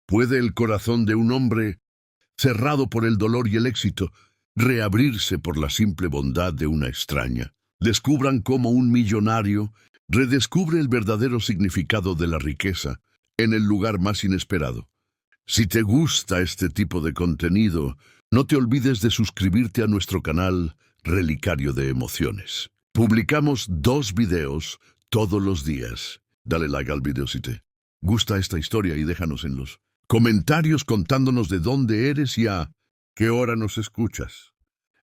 ¿Puede el corazón de un hombre, cerrado por el dolor y el éxito, reabrirse por la simple bondad de una extraña? Descubran cómo un millonario redescubre el verdadero significado de la riqueza en el lugar más inesperado. Si te gusta este tipo de contenido, no te olvides de suscribirte a nuestro canal Relicario de Emociones. Publicamos 2 videos todos los días. Dale like al video si te gusta esta historia y déjanos en los comentarios contándonos de dónde eres y a qué hora nos escuchas.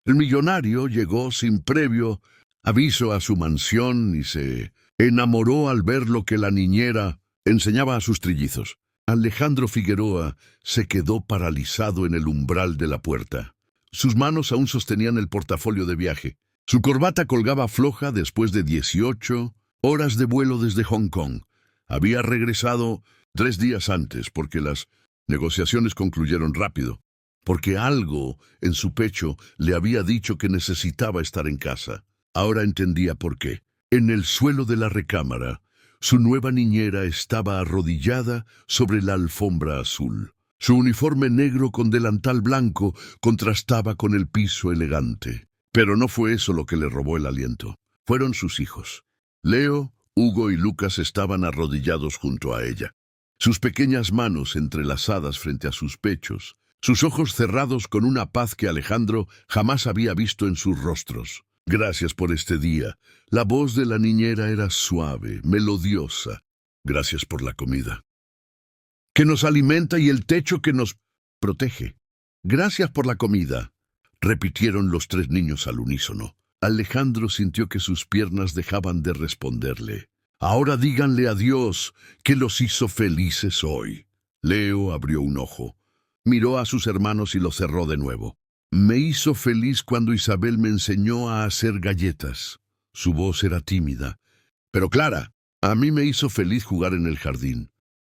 El millonario llegó sin previo aviso a su mansión y se enamoró al ver lo que la niñera enseñaba a sus trillizos. Alejandro Figueroa se quedó paralizado en el umbral de la puerta. Sus manos aún sostenían el portafolio de viaje. Su corbata colgaba floja después de 18 horas de vuelo desde Hong Kong. Había regresado 3 días antes porque las negociaciones concluyeron rápido, porque algo en su pecho le había dicho que necesitaba estar en casa. Ahora entendía por qué. En el suelo de la recámara, su nueva niñera estaba arrodillada sobre la alfombra azul. Su uniforme negro con delantal blanco contrastaba con el piso elegante. Pero no fue eso lo que le robó el aliento. Fueron sus hijos. Leo, Hugo y Lucas estaban arrodillados junto a ella. Sus pequeñas manos entrelazadas frente a sus pechos, sus ojos cerrados con una paz que Alejandro jamás había visto en sus rostros. Gracias por este día. La voz de la niñera era suave, melodiosa. Gracias por la comida que nos alimenta y el techo que nos protege. Gracias por la comida, repitieron los 3 niños al unísono. Alejandro sintió que sus piernas dejaban de responderle. Ahora díganle a Dios que los hizo felices hoy. Leo abrió un ojo, miró a sus hermanos y lo cerró de nuevo. Me hizo feliz cuando Isabel me enseñó a hacer galletas. Su voz era tímida, pero clara. A mí me hizo feliz jugar en el jardín,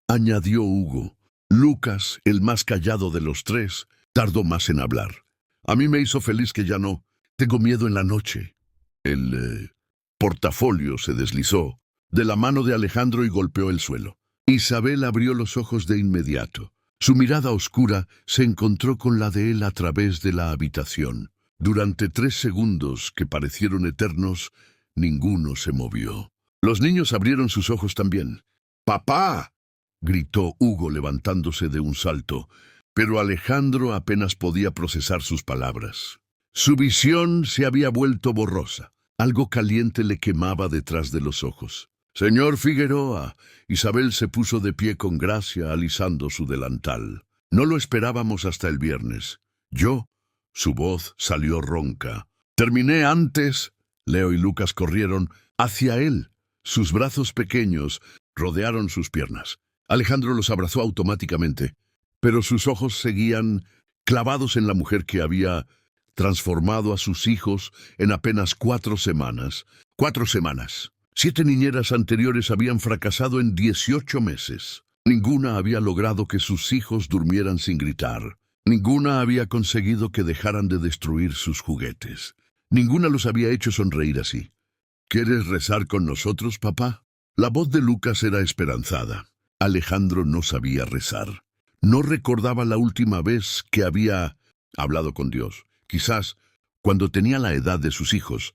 añadió Hugo. Lucas, el más callado de los 3, tardó más en hablar. A mí me hizo feliz que ya no tengo miedo en la noche. El portafolio se deslizó de la mano de Alejandro y golpeó el suelo. Isabel abrió los ojos de inmediato. Su mirada oscura se encontró con la de él a través de la habitación. Durante 3 segundos, que parecieron eternos, ninguno se movió. Los niños abrieron sus ojos también. ¡Papá!, gritó Hugo levantándose de un salto, pero Alejandro apenas podía procesar sus palabras. Su visión se había vuelto borrosa. Algo caliente le quemaba detrás de los ojos. «Señor Figueroa», Isabel se puso de pie con gracia, alisando su delantal. «No lo esperábamos hasta el viernes. Yo», su voz salió ronca. «Terminé antes». Leo y Lucas corrieron hacia él. Sus brazos pequeños rodearon sus piernas. Alejandro los abrazó automáticamente, pero sus ojos seguían clavados en la mujer que había transformado a sus hijos en apenas 4 semanas. 4 semanas. 7 niñeras anteriores habían fracasado en 18 meses. Ninguna había logrado que sus hijos durmieran sin gritar. Ninguna había conseguido que dejaran de destruir sus juguetes. Ninguna los había hecho sonreír así. ¿Quieres rezar con nosotros, papá? La voz de Lucas era esperanzada. Alejandro no sabía rezar. No recordaba la última vez que había hablado con Dios. Quizás cuando tenía la edad de sus hijos.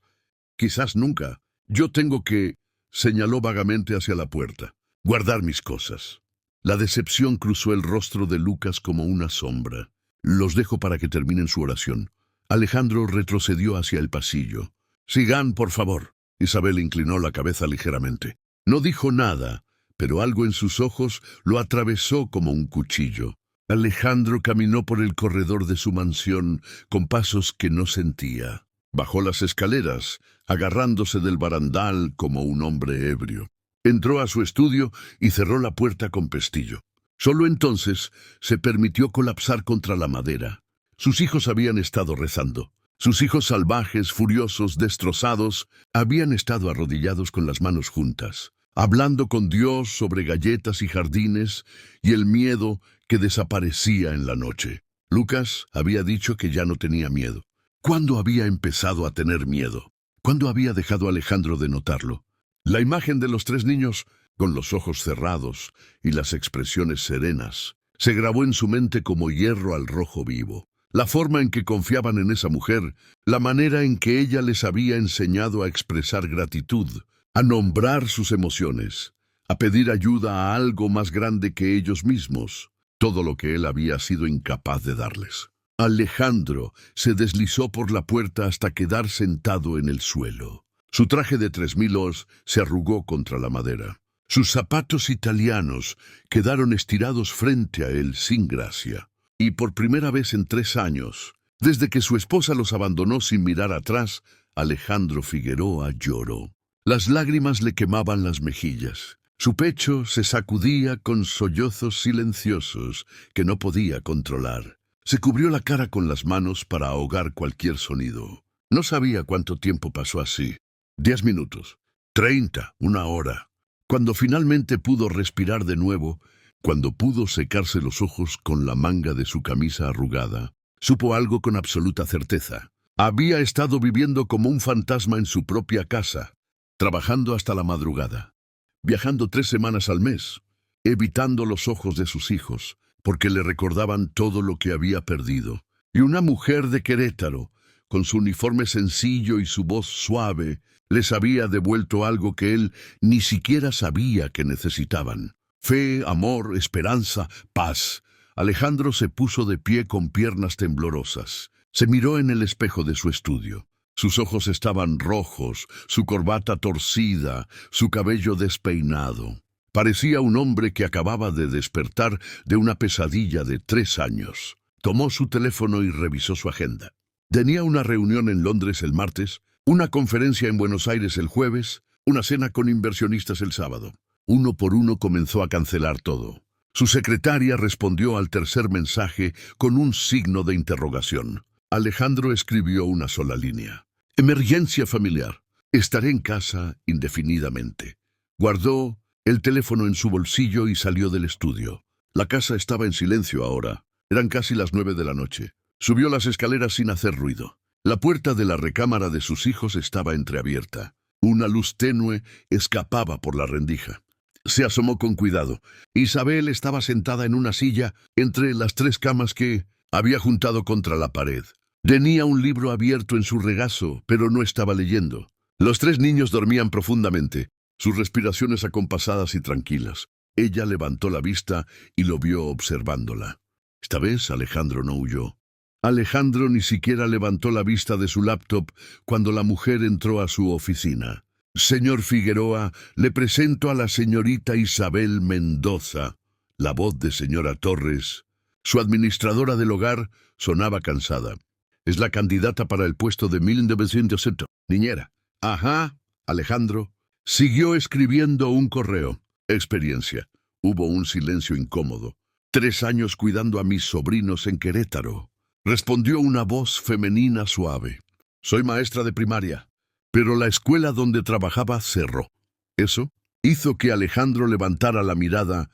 Quizás nunca. «Yo tengo que», señaló vagamente hacia la puerta, «guardar mis cosas». La decepción cruzó el rostro de Lucas como una sombra. «Los dejo para que terminen su oración». Alejandro retrocedió hacia el pasillo. «Sigan, por favor». Isabel inclinó la cabeza ligeramente. No dijo nada, pero algo en sus ojos lo atravesó como un cuchillo. Alejandro caminó por el corredor de su mansión con pasos que no sentía. Bajó las escaleras, agarrándose del barandal como un hombre ebrio. Entró a su estudio y cerró la puerta con pestillo. Solo entonces se permitió colapsar contra la madera. Sus hijos habían estado rezando. Sus hijos salvajes, furiosos, destrozados, habían estado arrodillados con las manos juntas, hablando con Dios sobre galletas y jardines y el miedo que desaparecía en la noche. Lucas había dicho que ya no tenía miedo. ¿Cuándo había empezado a tener miedo? ¿Cuándo había dejado a Alejandro de notarlo? La imagen de los 3 niños, con los ojos cerrados y las expresiones serenas, Se grabó en su mente como hierro al rojo vivo. La forma en que confiaban en esa mujer, la manera en que ella les había enseñado a expresar gratitud, a nombrar sus emociones, a pedir ayuda a algo más grande que ellos mismos, todo lo que él había sido incapaz de darles. Alejandro se deslizó por la puerta hasta quedar sentado en el suelo. Su traje de 3000 os se arrugó contra la madera. Sus zapatos italianos quedaron estirados frente a él sin gracia. Y por primera vez en 3 años, desde que su esposa los abandonó sin mirar atrás, Alejandro Figueroa lloró. Las lágrimas le quemaban las mejillas. Su pecho se sacudía con sollozos silenciosos que no podía controlar. Se cubrió la cara con las manos para ahogar cualquier sonido. No sabía cuánto tiempo pasó así. 10 minutos, 30, 1 hora. Cuando finalmente pudo respirar de nuevo, cuando pudo secarse los ojos con la manga de su camisa arrugada, supo algo con absoluta certeza. Había estado viviendo como un fantasma en su propia casa, trabajando hasta la madrugada, viajando 3 semanas al mes, evitando los ojos de sus hijos, porque le recordaban todo lo que había perdido. Y una mujer de Querétaro, con su uniforme sencillo y su voz suave, les había devuelto algo que él ni siquiera sabía que necesitaban. Fe, amor, esperanza, paz. Alejandro se puso de pie con piernas temblorosas. Se miró en el espejo de su estudio. Sus ojos estaban rojos, su corbata torcida, su cabello despeinado. Parecía un hombre que acababa de despertar de una pesadilla de 3 años. Tomó su teléfono y revisó su agenda. Tenía una reunión en Londres el martes, una conferencia en Buenos Aires el jueves, una cena con inversionistas el sábado. Uno por uno comenzó a cancelar todo. Su secretaria respondió al tercer mensaje con un signo de interrogación. Alejandro escribió una sola línea. Emergencia familiar. Estaré en casa indefinidamente. Guardó el teléfono en su bolsillo y salió del estudio. La casa estaba en silencio ahora. Eran casi las 9 de la noche. Subió las escaleras sin hacer ruido. La puerta de la recámara de sus hijos estaba entreabierta. Una luz tenue escapaba por la rendija. Se asomó con cuidado. Isabel estaba sentada en una silla entre las 3 camas que había juntado contra la pared. Tenía un libro abierto en su regazo, pero no estaba leyendo. Los 3 niños dormían profundamente, sus respiraciones acompasadas y tranquilas. Ella levantó la vista y lo vio observándola. Esta vez Alejandro no huyó. Alejandro ni siquiera levantó la vista de su laptop cuando la mujer entró a su oficina. Señor Figueroa, le presento a la señorita Isabel Mendoza. La voz de señora Torres, su administradora del hogar, sonaba cansada. Es la candidata para el puesto de 1900. Niñera. Ajá, Alejandro. Siguió escribiendo un correo. Experiencia. Hubo un silencio incómodo. 3 años cuidando a mis sobrinos en Querétaro. Respondió una voz femenina suave. Soy maestra de primaria, pero la escuela donde trabajaba cerró. Eso hizo que Alejandro levantara la mirada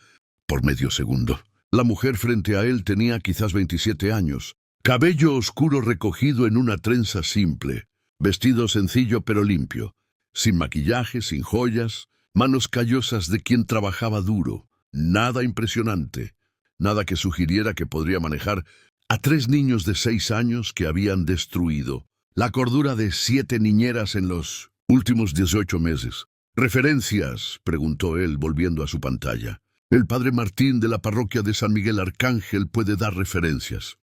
por medio segundo. La mujer frente a él tenía quizás 27 años. Cabello oscuro recogido en una trenza simple. Vestido sencillo pero limpio. Sin maquillaje, sin joyas. Manos callosas de quien trabajaba duro. Nada impresionante. Nada que sugiriera que podría manejar a 3 niños de 6 años que habían destruido la cordura de 7 niñeras en los últimos 18 meses. ¿Referencias?, preguntó él, volviendo a su pantalla. El padre Martín de la parroquia de San Miguel Arcángel puede dar referencias,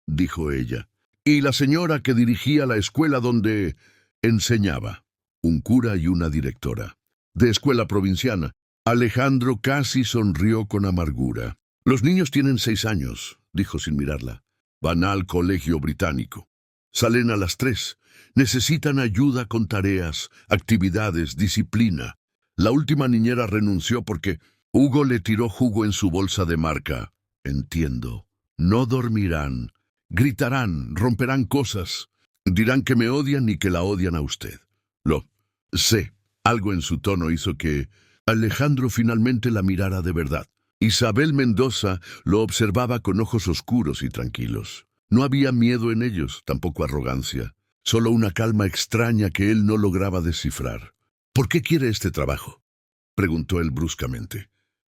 dijo ella. Y la señora que dirigía la escuela donde enseñaba, un cura y una directora. De escuela provinciana. Alejandro casi sonrió con amargura. Los niños tienen 6 años, dijo sin mirarla. Van al colegio británico. Salen a las 3. Necesitan ayuda con tareas, actividades, disciplina. La última niñera renunció porque Hugo le tiró jugo en su bolsa de marca. Entiendo. No dormirán. Gritarán, romperán cosas. Dirán que me odian y que la odian a usted. Lo sé. Algo en su tono hizo que Alejandro finalmente la mirara de verdad. Isabel Mendoza lo observaba con ojos oscuros y tranquilos. No había miedo en ellos, tampoco arrogancia. Solo una calma extraña que él no lograba descifrar. ¿Por qué quiere este trabajo?, preguntó él bruscamente.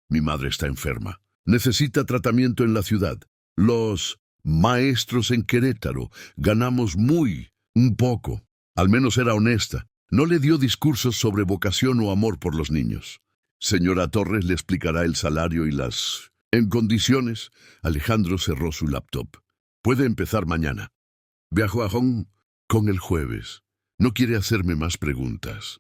Mi madre está enferma. Necesita tratamiento en la ciudad. Los maestros en Querétaro ganamos un poco. Al menos era honesta. No le dio discursos sobre vocación o amor por los niños. Señora Torres le explicará el salario y las... En condiciones, Alejandro cerró su laptop. Puede empezar mañana. Viajo a Hong Kong el jueves. No quiere hacerme más preguntas.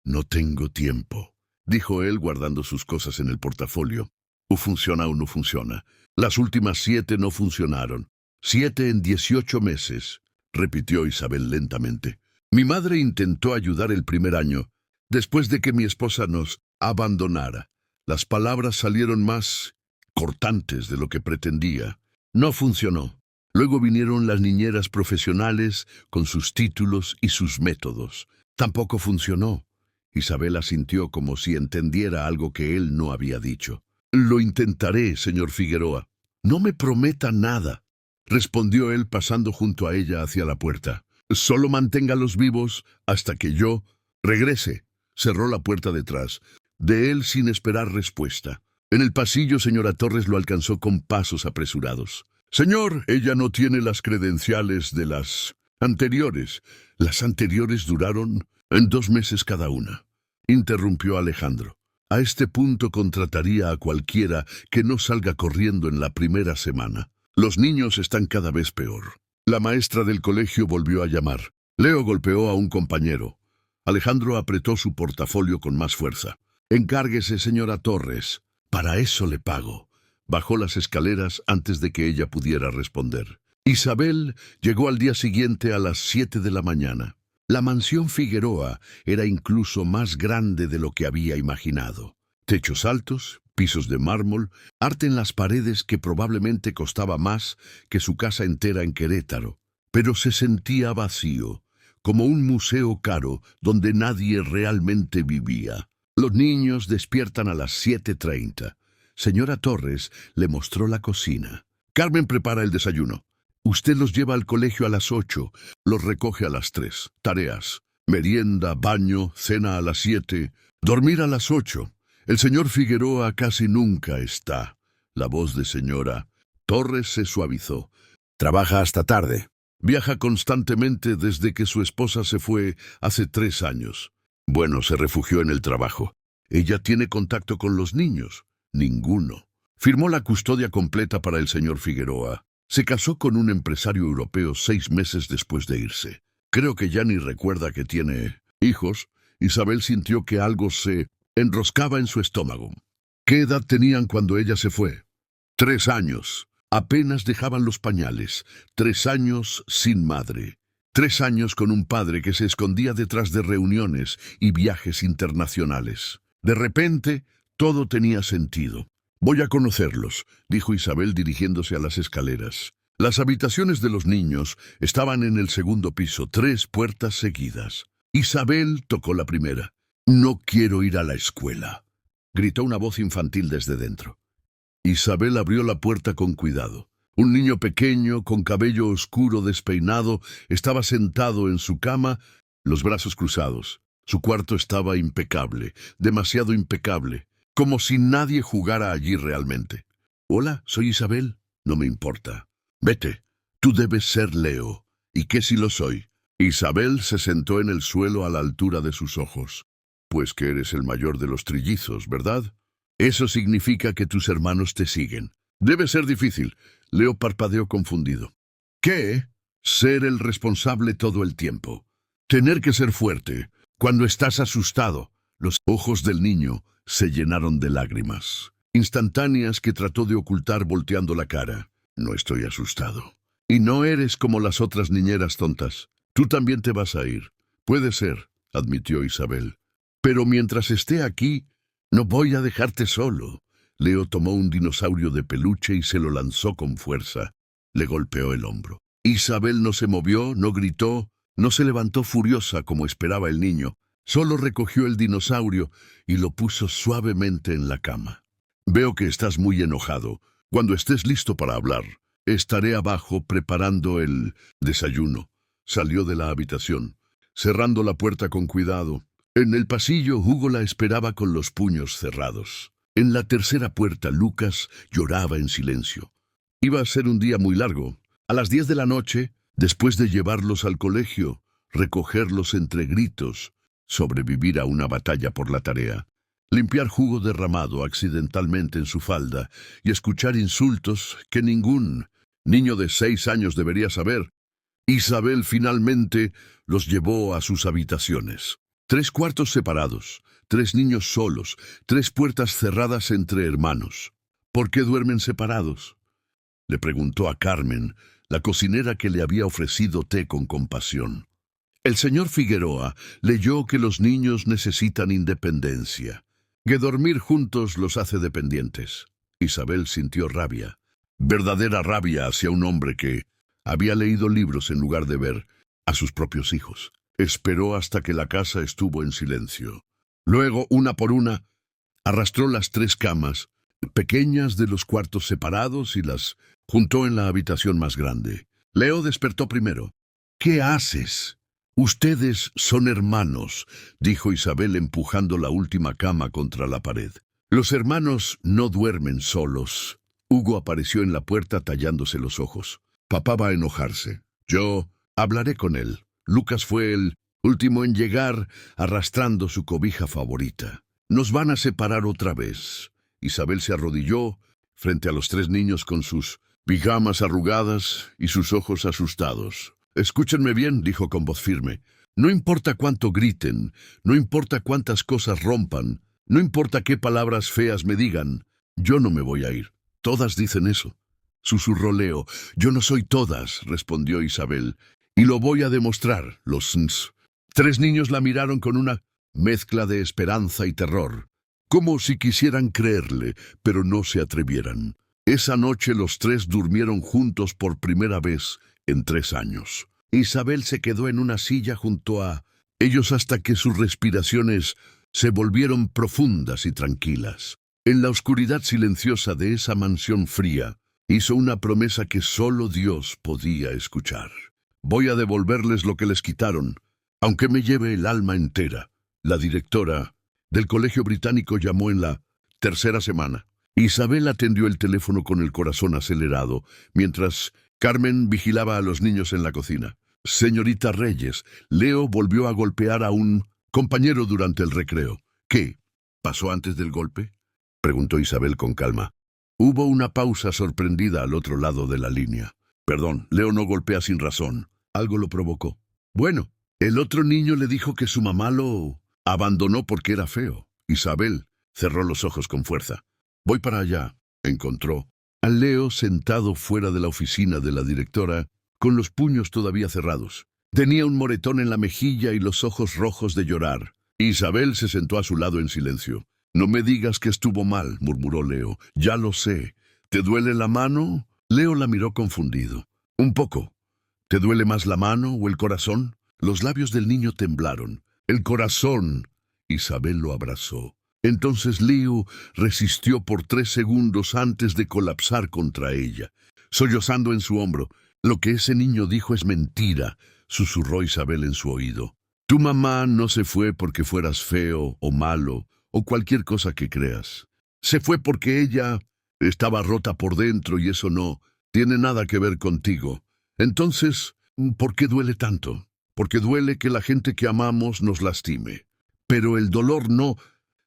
No tengo tiempo, dijo él guardando sus cosas en el portafolio. O funciona o no funciona. Las últimas 7 no funcionaron. 7 en 18 meses, repitió Isabel lentamente. Mi madre intentó ayudar el primer año, después de que mi esposa nos abandonara. Las palabras salieron más cortantes de lo que pretendía. No funcionó. Luego vinieron las niñeras profesionales con sus títulos y sus métodos. Tampoco funcionó. Isabel asintió como si entendiera algo que él no había dicho. Lo intentaré, señor Figueroa. No me prometa nada, respondió él pasando junto a ella hacia la puerta. Solo manténgalos vivos hasta que yo regrese. Cerró la puerta detrás de él sin esperar respuesta. En el pasillo, señora Torres lo alcanzó con pasos apresurados. Señor, ella no tiene las credenciales de las anteriores. Las anteriores duraron 2 meses cada una, interrumpió Alejandro. A este punto contrataría a cualquiera que no salga corriendo en la primera semana. Los niños están cada vez peor. La maestra del colegio volvió a llamar. Leo golpeó a un compañero. Alejandro apretó su portafolio con más fuerza. Encárguese, señora Torres. Para eso le pago. Bajó las escaleras antes de que ella pudiera responder. Isabel llegó al día siguiente a las 7 de la mañana. La mansión Figueroa era incluso más grande de lo que había imaginado. Techos altos, pisos de mármol, arte en las paredes que probablemente costaba más que su casa entera en Querétaro. Pero se sentía vacío, como un museo caro donde nadie realmente vivía. Los niños despiertan a las 7:30. Señora Torres le mostró la cocina. Carmen prepara el desayuno. Usted los lleva al colegio a las 8, los recoge a las 3. Tareas: merienda, baño, cena a las 7, dormir a las 8. El señor Figueroa casi nunca está. La voz de señora Torres se suavizó. Trabaja hasta tarde. Viaja constantemente desde que su esposa se fue hace 3 años. Bueno, se refugió en el trabajo. ¿Ella tiene contacto con los niños? Ninguno. Firmó la custodia completa para el señor Figueroa. Se casó con un empresario europeo 6 meses después de irse. Creo que ya ni recuerda que tiene hijos. Isabel sintió que algo se enroscaba en su estómago. ¿Qué edad tenían cuando ella se fue? 3 años. Apenas dejaban los pañales. 3 años sin madre. 3 años con un padre que se escondía detrás de reuniones y viajes internacionales. De repente, todo tenía sentido. Voy a conocerlos, dijo Isabel dirigiéndose a las escaleras. Las habitaciones de los niños estaban en el segundo piso, 3 puertas seguidas. Isabel tocó la primera. No quiero ir a la escuela, gritó una voz infantil desde dentro. Isabel abrió la puerta con cuidado. Un niño pequeño, con cabello oscuro despeinado, estaba sentado en su cama, los brazos cruzados. Su cuarto estaba impecable, demasiado impecable, como si nadie jugara allí realmente. Hola, soy Isabel. No me importa. Vete. Tú debes ser Leo. ¿Y qué si lo soy? Isabel se sentó en el suelo a la altura de sus ojos. Pues que eres el mayor de los trillizos, ¿verdad? Eso significa que tus hermanos te siguen. Debe ser difícil. Leo parpadeó confundido. ¿Qué? Ser el responsable todo el tiempo. Tener que ser fuerte. Cuando estás asustado. Los ojos del niño se llenaron de lágrimas, instantáneas que trató de ocultar volteando la cara. No estoy asustado. Y no eres como las otras niñeras tontas. Tú también te vas a ir. Puede ser, admitió Isabel. Pero mientras esté aquí, no voy a dejarte solo. Leo tomó un dinosaurio de peluche y se lo lanzó con fuerza. Le golpeó el hombro. Isabel no se movió, no gritó, no se levantó furiosa como esperaba el niño. Solo recogió el dinosaurio y lo puso suavemente en la cama. Veo que estás muy enojado. Cuando estés listo para hablar, estaré abajo preparando el desayuno. Salió de la habitación, cerrando la puerta con cuidado. En el pasillo, Hugo la esperaba con los puños cerrados. En la tercera puerta, Lucas lloraba en silencio. Iba a ser un día muy largo. A las 10 de la noche, después de llevarlos al colegio, recogerlos entre gritos, sobrevivir a una batalla por la tarea, limpiar jugo derramado accidentalmente en su falda y escuchar insultos que ningún niño de 6 años debería saber, Isabel finalmente los llevó a sus habitaciones. 3 cuartos separados, 3 niños solos, 3 puertas cerradas entre hermanos. ¿Por qué duermen separados?, le preguntó a Carmen, la cocinera que le había ofrecido té con compasión. El señor Figueroa leyó que los niños necesitan independencia, que dormir juntos los hace dependientes. Isabel sintió rabia, verdadera rabia hacia un hombre que había leído libros en lugar de ver a sus propios hijos. Esperó hasta que la casa estuvo en silencio. Luego, una por una, arrastró las 3 camas pequeñas de los cuartos separados y las juntó en la habitación más grande. Leo despertó primero. «¿Qué haces? Ustedes son hermanos», dijo Isabel empujando la última cama contra la pared. «Los hermanos no duermen solos». Hugo apareció en la puerta tallándose los ojos. «Papá va a enojarse. Yo hablaré con él». Lucas fue el último en llegar, arrastrando su cobija favorita. «Nos van a separar otra vez». Isabel se arrodilló frente a los 3 niños con sus pijamas arrugadas y sus ojos asustados. «Escúchenme bien», dijo con voz firme. «No importa cuánto griten, no importa cuántas cosas rompan, no importa qué palabras feas me digan, yo no me voy a ir. Todas dicen eso». Susurró Leo. «Yo no soy todas», respondió Isabel, «y lo voy a demostrar». Los 3 niños la miraron con una mezcla de esperanza y terror, como si quisieran creerle, pero no se atrevieran. Esa noche los 3 durmieron juntos por primera vez en 3 años. Isabel se quedó en una silla junto a ellos hasta que sus respiraciones se volvieron profundas y tranquilas. En la oscuridad silenciosa de esa mansión fría, hizo una promesa que solo Dios podía escuchar. «Voy a devolverles lo que les quitaron, aunque me lleve el alma entera». La directora del Colegio Británico llamó en la tercera semana. Isabel atendió el teléfono con el corazón acelerado, mientras Carmen vigilaba a los niños en la cocina. «Señorita Reyes, Leo volvió a golpear a un compañero durante el recreo». «¿Qué pasó antes del golpe?», preguntó Isabel con calma. Hubo una pausa sorprendida al otro lado de la línea. «Perdón, Leo no golpea sin razón. Algo lo provocó». «Bueno, el otro niño le dijo que su mamá lo abandonó porque era feo». Isabel cerró los ojos con fuerza. «Voy para allá». Encontró a Leo sentado fuera de la oficina de la directora, con los puños todavía cerrados. Tenía un moretón en la mejilla y los ojos rojos de llorar. Isabel se sentó a su lado en silencio. «No me digas que estuvo mal», murmuró Leo. «Ya lo sé. ¿Te duele la mano?» Leo la miró confundido. «Un poco. ¿Te duele más la mano o el corazón?» Los labios del niño temblaron. «El corazón». Isabel lo abrazó. Entonces Leo resistió por 3 segundos antes de colapsar contra ella, sollozando en su hombro. «Lo que ese niño dijo es mentira», susurró Isabel en su oído. «Tu mamá no se fue porque fueras feo o malo o cualquier cosa que creas. Se fue porque ella estaba rota por dentro y eso no tiene nada que ver contigo. Entonces, ¿por qué duele tanto? Porque duele que la gente que amamos nos lastime. Pero el dolor no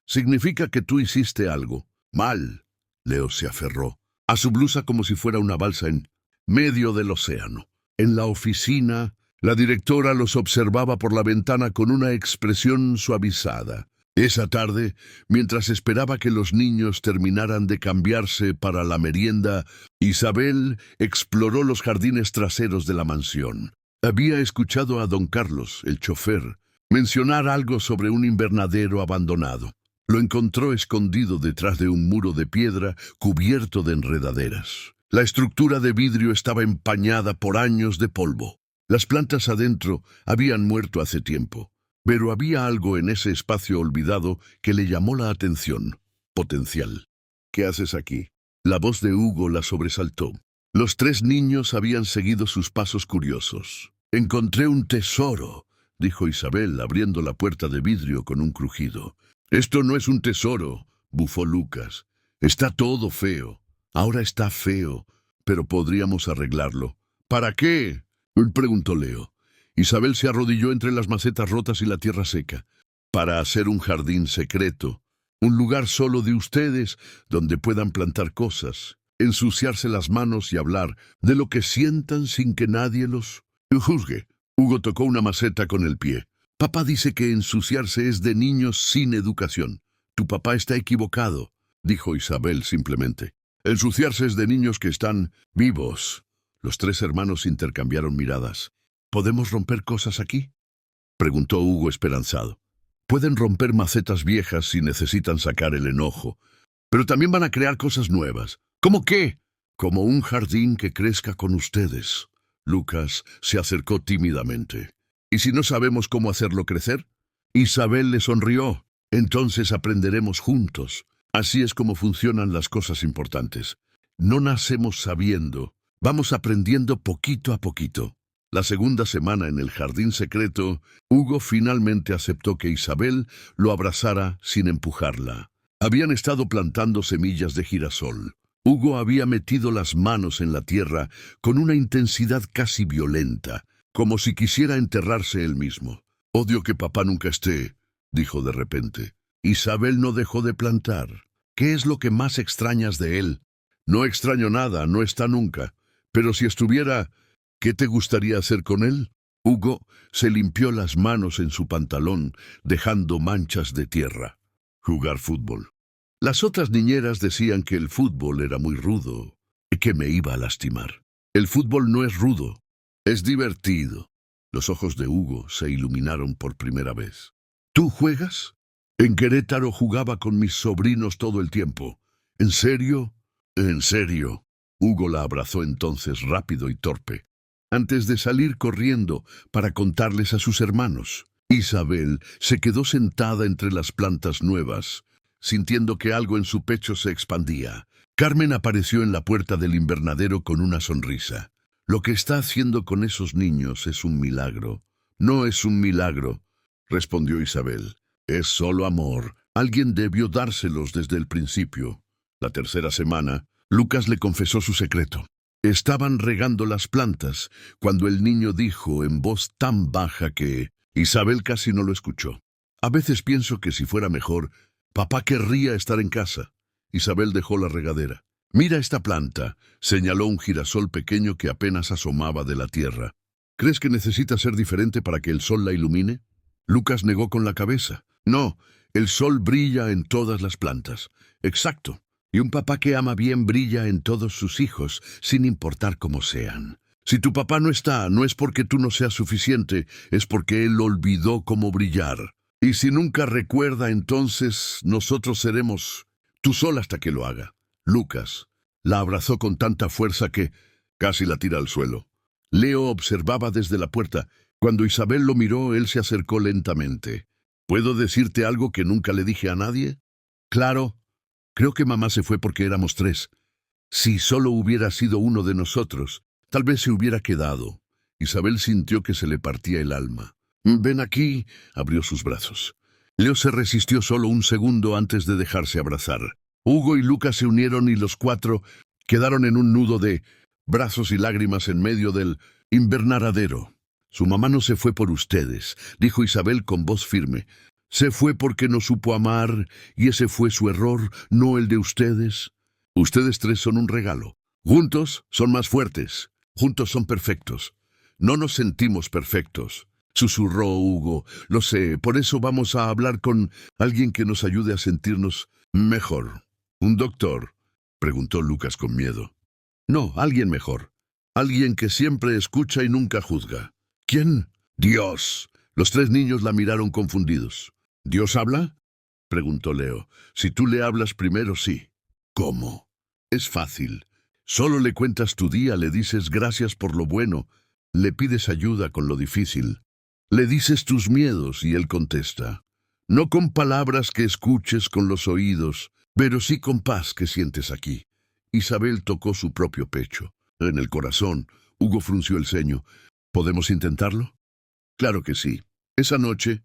significa que tú hiciste algo mal». Leo se aferró a su blusa como si fuera una balsa en medio del océano. En la oficina, la directora los observaba por la ventana con una expresión suavizada. Esa tarde, mientras esperaba que los niños terminaran de cambiarse para la merienda, Isabel exploró los jardines traseros de la mansión. Había escuchado a don Carlos, el chofer, mencionar algo sobre un invernadero abandonado. Lo encontró escondido detrás de un muro de piedra cubierto de enredaderas. La estructura de vidrio estaba empañada por años de polvo. Las plantas adentro habían muerto hace tiempo, pero había algo en ese espacio olvidado que le llamó la atención. Potencial. «¿Qué haces aquí?». La voz de Hugo la sobresaltó. Los 3 niños habían seguido sus pasos curiosos. «Encontré un tesoro», dijo Isabel, abriendo la puerta de vidrio con un crujido. «Esto no es un tesoro», bufó Lucas. Está todo feo. Ahora está feo, pero podríamos arreglarlo. ¿Para qué? Preguntó Leo. Isabel se arrodilló entre las macetas rotas y la tierra seca. Para hacer un jardín secreto, un lugar solo de ustedes donde puedan plantar cosas, ensuciarse las manos y hablar de lo que sientan sin que nadie los juzgue. Hugo tocó una maceta con el pie. Papá dice que ensuciarse es de niños sin educación. Tu papá está equivocado, dijo Isabel simplemente. Ensuciarse es de niños que están vivos. Los tres hermanos intercambiaron miradas. ¿Podemos romper cosas aquí?, preguntó Hugo esperanzado. Pueden romper macetas viejas si necesitan sacar el enojo, pero también van a crear cosas nuevas. ¿Cómo qué? Como un jardín que crezca con ustedes. Lucas se acercó tímidamente. ¿Y si no sabemos cómo hacerlo crecer? Isabel le sonrió. Entonces aprenderemos juntos. Así es como funcionan las cosas importantes. No nacemos sabiendo, vamos aprendiendo poquito a poquito. La segunda semana en el jardín secreto, Hugo finalmente aceptó que Isabel lo abrazara sin empujarla. Habían estado plantando semillas de girasol. Hugo había metido las manos en la tierra con una intensidad casi violenta, como si quisiera enterrarse él mismo. Odio que papá nunca esté, dijo de repente. Isabel no dejó de plantar. ¿Qué es lo que más extrañas de él? No extraño nada, no está nunca. Pero si estuviera, ¿qué te gustaría hacer con él? Hugo se limpió las manos en su pantalón, dejando manchas de tierra. Jugar fútbol. Las otras niñeras decían que el fútbol era muy rudo, y que me iba a lastimar. El fútbol no es rudo, es divertido. Los ojos de Hugo se iluminaron por primera vez. ¿Tú juegas? En Querétaro jugaba con mis sobrinos todo el tiempo. ¿En serio? En serio. Hugo la abrazó entonces rápido y torpe, antes de salir corriendo para contarles a sus hermanos. Isabel se quedó sentada entre las plantas nuevas, sintiendo que algo en su pecho se expandía. Carmen apareció en la puerta del invernadero con una sonrisa. Lo que está haciendo con esos niños es un milagro. No es un milagro, respondió Isabel. Es solo amor. Alguien debió dárselos desde el principio. La tercera semana, Lucas le confesó su secreto. Estaban regando las plantas cuando el niño dijo en voz tan baja que Isabel casi no lo escuchó. A veces pienso que si fuera mejor, papá querría estar en casa. Isabel dejó la regadera. Mira esta planta, señaló un girasol pequeño que apenas asomaba de la tierra. ¿Crees que necesita ser diferente para que el sol la ilumine? Lucas negó con la cabeza. No, el sol brilla en todas las plantas. Exacto. Y un papá que ama bien brilla en todos sus hijos, sin importar cómo sean. Si tu papá no está, no es porque tú no seas suficiente, es porque él olvidó cómo brillar. Y si nunca recuerda, entonces nosotros seremos tú sola hasta que lo haga. Lucas la abrazó con tanta fuerza que casi la tira al suelo. Leo observaba desde la puerta. Cuando Isabel lo miró, él se acercó lentamente. ¿Puedo decirte algo que nunca le dije a nadie? Claro. Creo que mamá se fue porque éramos tres. Si solo hubiera sido uno de nosotros, tal vez se hubiera quedado. Isabel sintió que se le partía el alma. Ven aquí, abrió sus brazos. Leo se resistió solo un segundo antes de dejarse abrazar. Hugo y Lucas se unieron y los cuatro quedaron en un nudo de brazos y lágrimas en medio del invernadero. Su mamá no se fue por ustedes, dijo Isabel con voz firme. Se fue porque no supo amar, y ese fue su error, no el de ustedes. Ustedes tres son un regalo. Juntos son más fuertes. Juntos son perfectos. No nos sentimos perfectos, susurró Hugo. Lo sé, por eso vamos a hablar con alguien que nos ayude a sentirnos mejor. ¿Un doctor?, preguntó Lucas con miedo. No, alguien mejor. Alguien que siempre escucha y nunca juzga. ¿Quién? Dios. Los tres niños la miraron confundidos. ¿Dios habla?, preguntó Leo. Si tú le hablas primero, sí. ¿Cómo? Es fácil. Solo le cuentas tu día, le dices gracias por lo bueno, le pides ayuda con lo difícil. Le dices tus miedos y él contesta. No con palabras que escuches con los oídos, pero sí con paz que sientes aquí. Isabel tocó su propio pecho. En el corazón, Hugo frunció el ceño. ¿Podemos intentarlo? Claro que sí. Esa noche,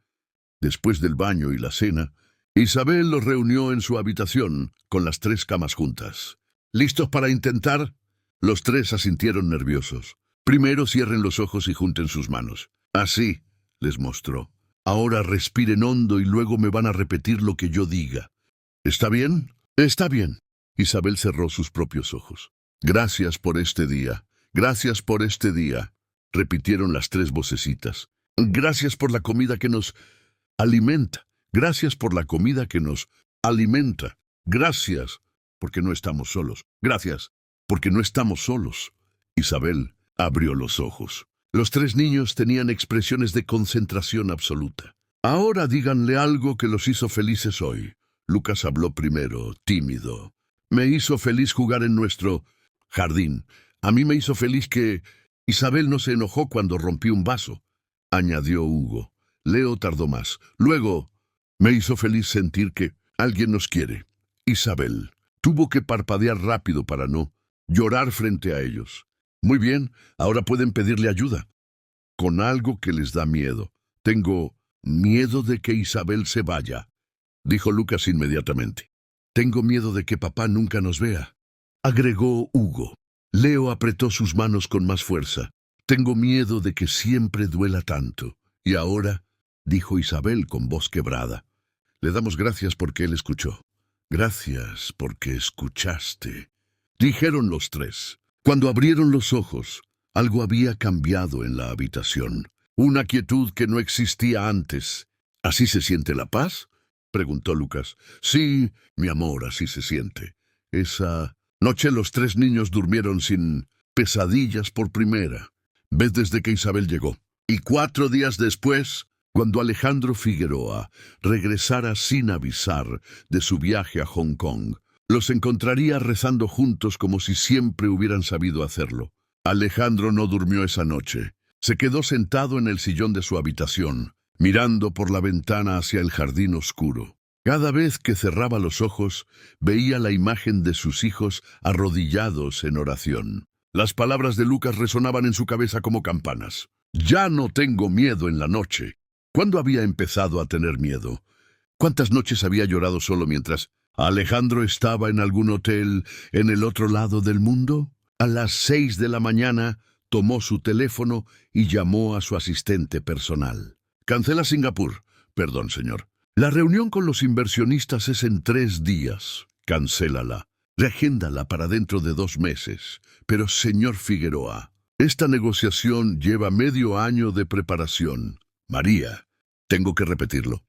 después del baño y la cena, Isabel los reunió en su habitación, con las 3 camas juntas. ¿Listos para intentar? Los 3 asintieron nerviosos. Primero cierren los ojos y junten sus manos. Así, les mostró. Ahora respiren hondo y luego me van a repetir lo que yo diga. ¿Está bien? Está bien. Isabel cerró sus propios ojos. Gracias por este día. Gracias por este día. Repitieron las 3 vocecitas. Gracias por la comida que nos alimenta. Gracias por la comida que nos alimenta. Gracias porque no estamos solos. Gracias porque no estamos solos. Isabel abrió los ojos. Los 3 niños tenían expresiones de concentración absoluta. Ahora díganle algo que los hizo felices hoy. Lucas habló primero, tímido. Me hizo feliz jugar en nuestro jardín. A mí me hizo feliz que Isabel no se enojó cuando rompí un vaso, añadió Hugo. Leo tardó más. Luego, me hizo feliz sentir que alguien nos quiere. Isabel tuvo que parpadear rápido para no llorar frente a ellos. Muy bien, ahora pueden pedirle ayuda. Con algo que les da miedo. Tengo miedo de que Isabel se vaya, dijo Lucas inmediatamente. Tengo miedo de que papá nunca nos vea, agregó Hugo. Leo apretó sus manos con más fuerza. Tengo miedo de que siempre duela tanto. Y ahora, dijo Isabel con voz quebrada, le damos gracias porque él escuchó. Gracias porque escuchaste, dijeron los 3. Cuando abrieron los ojos, algo había cambiado en la habitación. Una quietud que no existía antes. ¿Así se siente la paz?, preguntó Lucas. Sí, mi amor, así se siente. Esa noche los 3 niños durmieron sin pesadillas por primera vez desde que Isabel llegó. Y 4 días después, cuando Alejandro Figueroa regresara sin avisar de su viaje a Hong Kong, los encontraría rezando juntos como si siempre hubieran sabido hacerlo. Alejandro no durmió esa noche. Se quedó sentado en el sillón de su habitación, mirando por la ventana hacia el jardín oscuro. Cada vez que cerraba los ojos, veía la imagen de sus hijos arrodillados en oración. Las palabras de Lucas resonaban en su cabeza como campanas. Ya no tengo miedo en la noche. ¿Cuándo había empezado a tener miedo? ¿Cuántas noches había llorado solo mientras Alejandro estaba en algún hotel en el otro lado del mundo? A las 6 de la mañana tomó su teléfono y llamó a su asistente personal. Cancela Singapur. Perdón, señor. La reunión con los inversionistas es en 3 días. Cancélala. Reagéndala para dentro de 2 meses. Pero, señor Figueroa, esta negociación lleva medio año de preparación. María, tengo que repetirlo.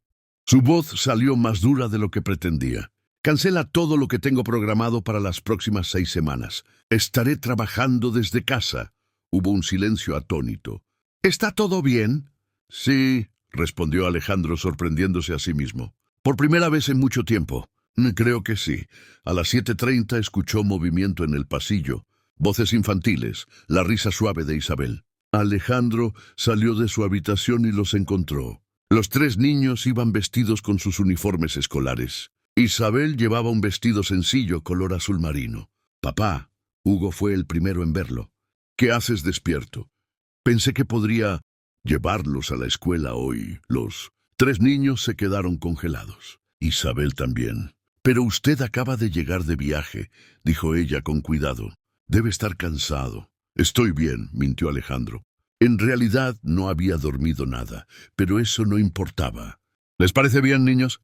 Su voz salió más dura de lo que pretendía. Cancela todo lo que tengo programado para las próximas 6 semanas. Estaré trabajando desde casa. Hubo un silencio atónito. ¿Está todo bien? Sí, respondió Alejandro sorprendiéndose a sí mismo. Por primera vez en mucho tiempo. Creo que sí. A las 7:30 escuchó movimiento en el pasillo. Voces infantiles, la risa suave de Isabel. Alejandro salió de su habitación y los encontró. Los 3 niños iban vestidos con sus uniformes escolares. Isabel llevaba un vestido sencillo color azul marino. Papá, Hugo fue el primero en verlo. ¿Qué haces despierto? Pensé que podría llevarlos a la escuela hoy. Los 3 niños se quedaron congelados. Isabel también. Pero usted acaba de llegar de viaje, dijo ella con cuidado. Debe estar cansado. Estoy bien, mintió Alejandro. En realidad no había dormido nada, pero eso no importaba. ¿Les parece bien, niños?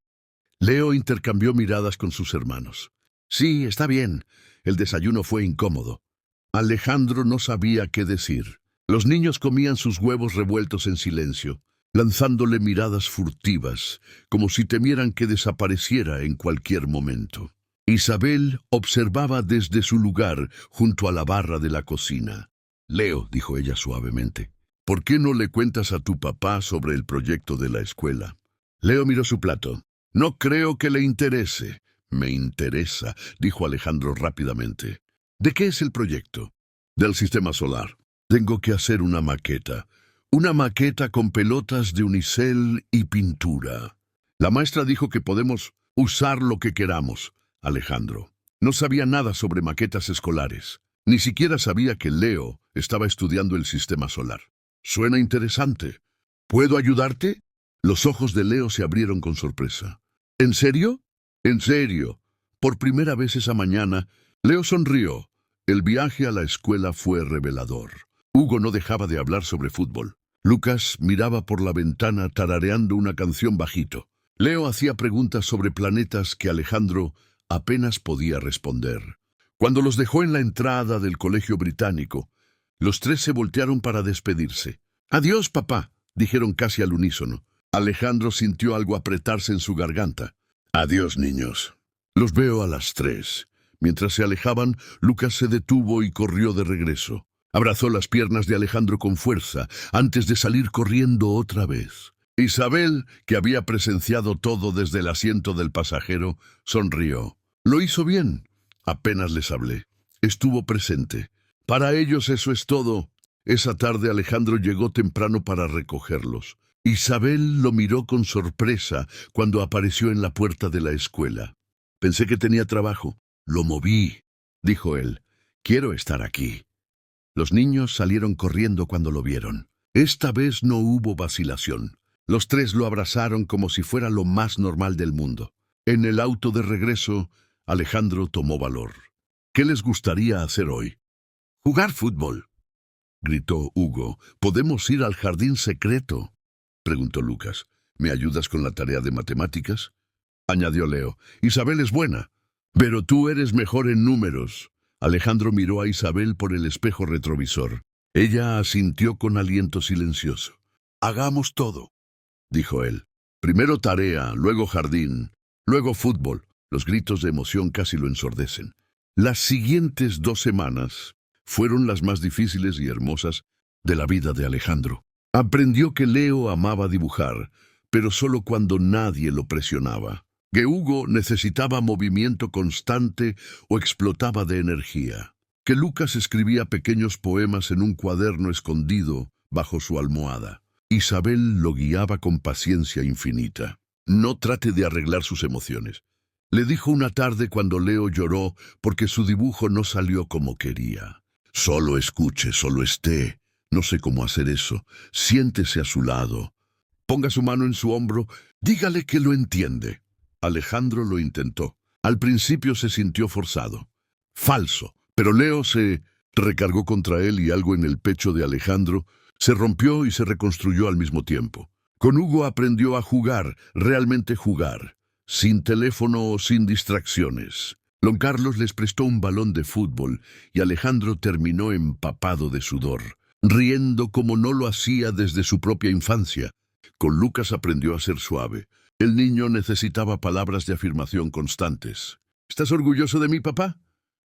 Leo intercambió miradas con sus hermanos. Sí, está bien. El desayuno fue incómodo. Alejandro no sabía qué decir. Los niños comían sus huevos revueltos en silencio, lanzándole miradas furtivas, como si temieran que desapareciera en cualquier momento. Isabel observaba desde su lugar junto a la barra de la cocina. Leo, dijo ella suavemente, ¿por qué no le cuentas a tu papá sobre el proyecto de la escuela? Leo miró su plato. No creo que le interese. Me interesa, dijo Alejandro rápidamente. ¿De qué es el proyecto? Del sistema solar. Tengo que hacer una maqueta. Una maqueta con pelotas de unicel y pintura. La maestra dijo que podemos usar lo que queramos. Alejandro no sabía nada sobre maquetas escolares. Ni siquiera sabía que Leo estaba estudiando el sistema solar. Suena interesante. ¿Puedo ayudarte? Los ojos de Leo se abrieron con sorpresa. ¿En serio? En serio. Por primera vez esa mañana, Leo sonrió. El viaje a la escuela fue revelador. Hugo no dejaba de hablar sobre fútbol. Lucas miraba por la ventana tarareando una canción bajito. Leo hacía preguntas sobre planetas que Alejandro apenas podía responder. Cuando los dejó en la entrada del colegio británico, los tres se voltearon para despedirse. «Adiós, papá», dijeron casi al unísono. Alejandro sintió algo apretarse en su garganta. «Adiós, niños. Los veo a las 3». Mientras se alejaban, Lucas se detuvo y corrió de regreso. Abrazó las piernas de Alejandro con fuerza, antes de salir corriendo otra vez. Isabel, que había presenciado todo desde el asiento del pasajero, sonrió. «Lo hizo bien». Apenas les hablé. Estuvo presente. Para ellos eso es todo. Esa tarde Alejandro llegó temprano para recogerlos. Isabel lo miró con sorpresa cuando apareció en la puerta de la escuela. «Pensé que tenía trabajo». «Lo moví», dijo él. «Quiero estar aquí». Los niños salieron corriendo cuando lo vieron. Esta vez no hubo vacilación. Los tres lo abrazaron como si fuera lo más normal del mundo. En el auto de regreso, Alejandro tomó valor. «¿Qué les gustaría hacer hoy?» «Jugar fútbol», gritó Hugo. «¿Podemos ir al jardín secreto?», preguntó Lucas. «¿Me ayudas con la tarea de matemáticas?», añadió Leo. «Isabel es buena, pero tú eres mejor en números». Alejandro miró a Isabel por el espejo retrovisor. Ella asintió con aliento silencioso. «Hagamos todo», dijo él. «Primero tarea, luego jardín, luego fútbol». Los gritos de emoción casi lo ensordecen. Las siguientes 2 semanas fueron las más difíciles y hermosas de la vida de Alejandro. Aprendió que Leo amaba dibujar, pero solo cuando nadie lo presionaba. Que Hugo necesitaba movimiento constante o explotaba de energía. Que Lucas escribía pequeños poemas en un cuaderno escondido bajo su almohada. Isabel lo guiaba con paciencia infinita. «No trate de arreglar sus emociones», le dijo una tarde cuando Leo lloró porque su dibujo no salió como quería. «Solo escuche, solo esté. No sé cómo hacer eso. Siéntese a su lado. Ponga su mano en su hombro. Dígale que lo entiende». Alejandro lo intentó. Al principio se sintió forzado. Falso. Pero Leo se recargó contra él y algo en el pecho de Alejandro se rompió y se reconstruyó al mismo tiempo. Con Hugo aprendió a jugar, realmente jugar, sin teléfono o sin distracciones. Don Carlos les prestó un balón de fútbol y Alejandro terminó empapado de sudor, riendo como no lo hacía desde su propia infancia. Con Lucas aprendió a ser suave. El niño necesitaba palabras de afirmación constantes. «¿Estás orgulloso de mí, papá?»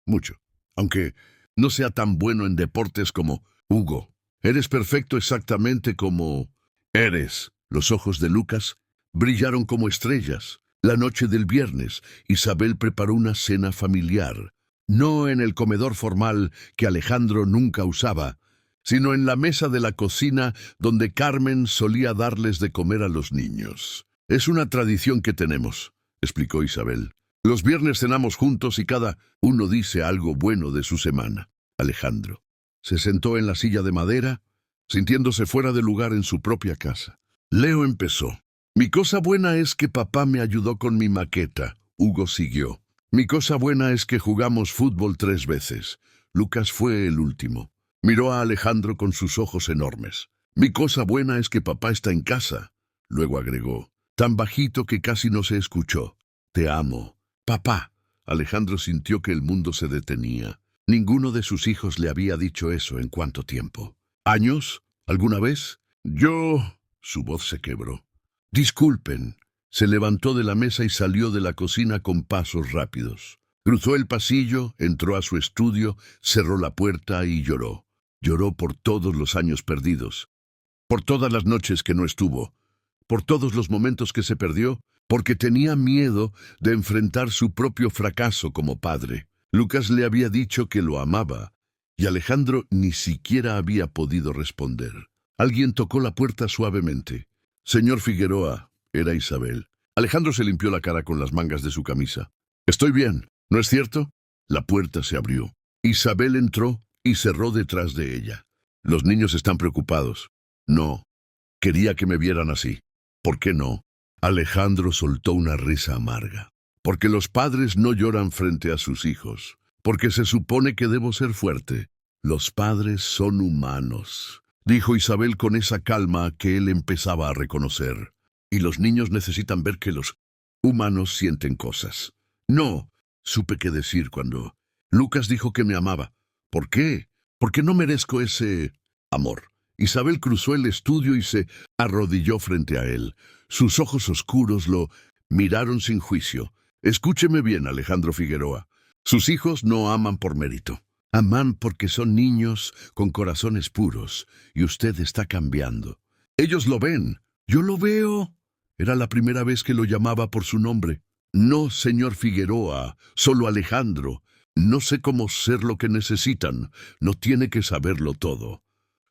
«Mucho, aunque no sea tan bueno en deportes como Hugo. Eres perfecto exactamente como eres». Los ojos de Lucas brillaron como estrellas. La noche del viernes, Isabel preparó una cena familiar, no en el comedor formal que Alejandro nunca usaba, sino en la mesa de la cocina donde Carmen solía darles de comer a los niños. «Es una tradición que tenemos», explicó Isabel. «Los viernes cenamos juntos y cada uno dice algo bueno de su semana». Alejandro se sentó en la silla de madera, sintiéndose fuera de lugar en su propia casa. Leo empezó. «Mi cosa buena es que papá me ayudó con mi maqueta». Hugo siguió. «Mi cosa buena es que jugamos fútbol 3 veces». Lucas fue el último. Miró a Alejandro con sus ojos enormes. «Mi cosa buena es que papá está en casa». Luego agregó, tan bajito que casi no se escuchó: «Te amo, papá». Alejandro sintió que el mundo se detenía. Ninguno de sus hijos le había dicho eso en cuánto tiempo. ¿Años? ¿Alguna vez? «Yo...» Su voz se quebró. «Disculpen». Se levantó de la mesa y salió de la cocina con pasos rápidos. Cruzó el pasillo, entró a su estudio, cerró la puerta y lloró. Lloró por todos los años perdidos, por todas las noches que no estuvo, por todos los momentos que se perdió, porque tenía miedo de enfrentar su propio fracaso como padre. Lucas le había dicho que lo amaba, y Alejandro ni siquiera había podido responder. Alguien tocó la puerta suavemente. «Señor Figueroa», era Isabel. Alejandro se limpió la cara con las mangas de su camisa. «Estoy bien, ¿no es cierto?». La puerta se abrió. Isabel entró y cerró detrás de ella. «Los niños están preocupados». «No, quería que me vieran así». «¿Por qué no?». Alejandro soltó una risa amarga. Porque los padres no lloran frente a sus hijos. Porque se supone que debo ser fuerte. Los padres son humanos, dijo Isabel con esa calma que él empezaba a reconocer. Y los niños necesitan ver que los humanos sienten cosas. No, supe qué decir cuando Lucas dijo que me amaba. ¿Por qué? Porque no merezco ese amor. Isabel cruzó el estudio y se arrodilló frente a él. Sus ojos oscuros lo miraron sin juicio. Escúcheme bien, Alejandro Figueroa. Sus hijos no aman por mérito. Aman porque son niños con corazones puros, y usted está cambiando. Ellos lo ven. Yo lo veo. Era la primera vez que lo llamaba por su nombre. No, señor Figueroa, solo Alejandro. No sé cómo ser lo que necesitan. No tiene que saberlo todo.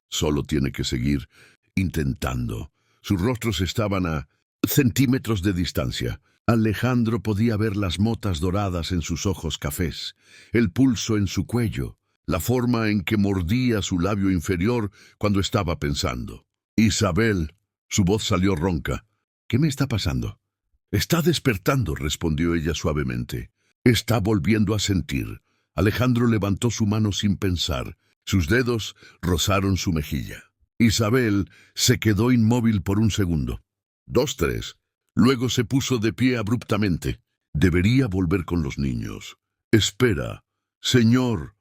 Solo tiene que seguir intentando. Sus rostros estaban a centímetros de distancia. Alejandro podía ver las motas doradas en sus ojos cafés, el pulso en su cuello, la forma en que mordía su labio inferior cuando estaba pensando. Isabel, su voz salió ronca. ¿Qué me está pasando? Está despertando, respondió ella suavemente. Está volviendo a sentir. Alejandro levantó su mano sin pensar. Sus dedos rozaron su mejilla. Isabel se quedó inmóvil por un segundo. 2, 3. Luego se puso de pie abruptamente. Debería volver con los niños. Espera, señor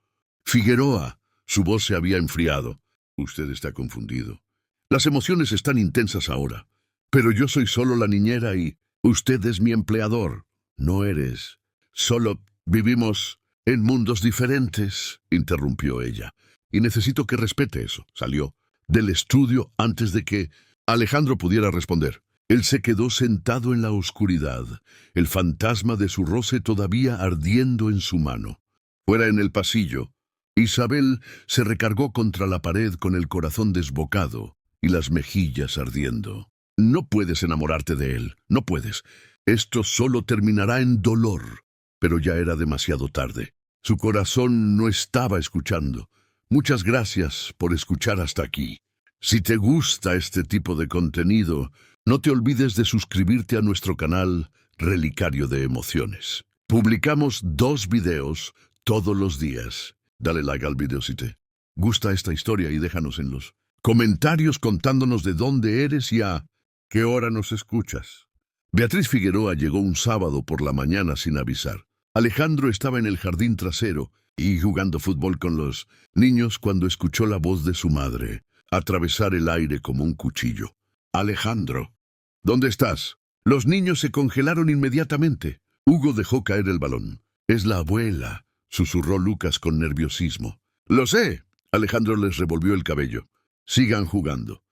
Figueroa. Su voz se había enfriado. Usted está confundido. Las emociones están intensas ahora. Pero yo soy solo la niñera y usted es mi empleador. No eres. Solo vivimos en mundos diferentes, interrumpió ella. Y necesito que respete eso. Salió del estudio antes de que Alejandro pudiera responder. Él se quedó sentado en la oscuridad, el fantasma de su roce todavía ardiendo en su mano. Fuera en el pasillo, Isabel se recargó contra la pared con el corazón desbocado y las mejillas ardiendo. No puedes enamorarte de él, no puedes. Esto solo terminará en dolor. Pero ya era demasiado tarde. Su corazón no estaba escuchando. Muchas gracias por escuchar hasta aquí. Si te gusta este tipo de contenido, no te olvides de suscribirte a nuestro canal Relicario de Emociones. Publicamos 2 videos todos los días. Dale like al video si te gusta esta historia y déjanos en los comentarios contándonos de dónde eres y a qué hora nos escuchas. Beatriz Figueroa llegó un sábado por la mañana sin avisar. Alejandro estaba en el jardín trasero y jugando fútbol con los niños cuando escuchó la voz de su madre atravesar el aire como un cuchillo. Alejandro, ¿dónde estás? Los niños se congelaron inmediatamente. Hugo dejó caer el balón. Es la abuela, susurró Lucas con nerviosismo. Lo sé. Alejandro les revolvió el cabello. Sigan jugando.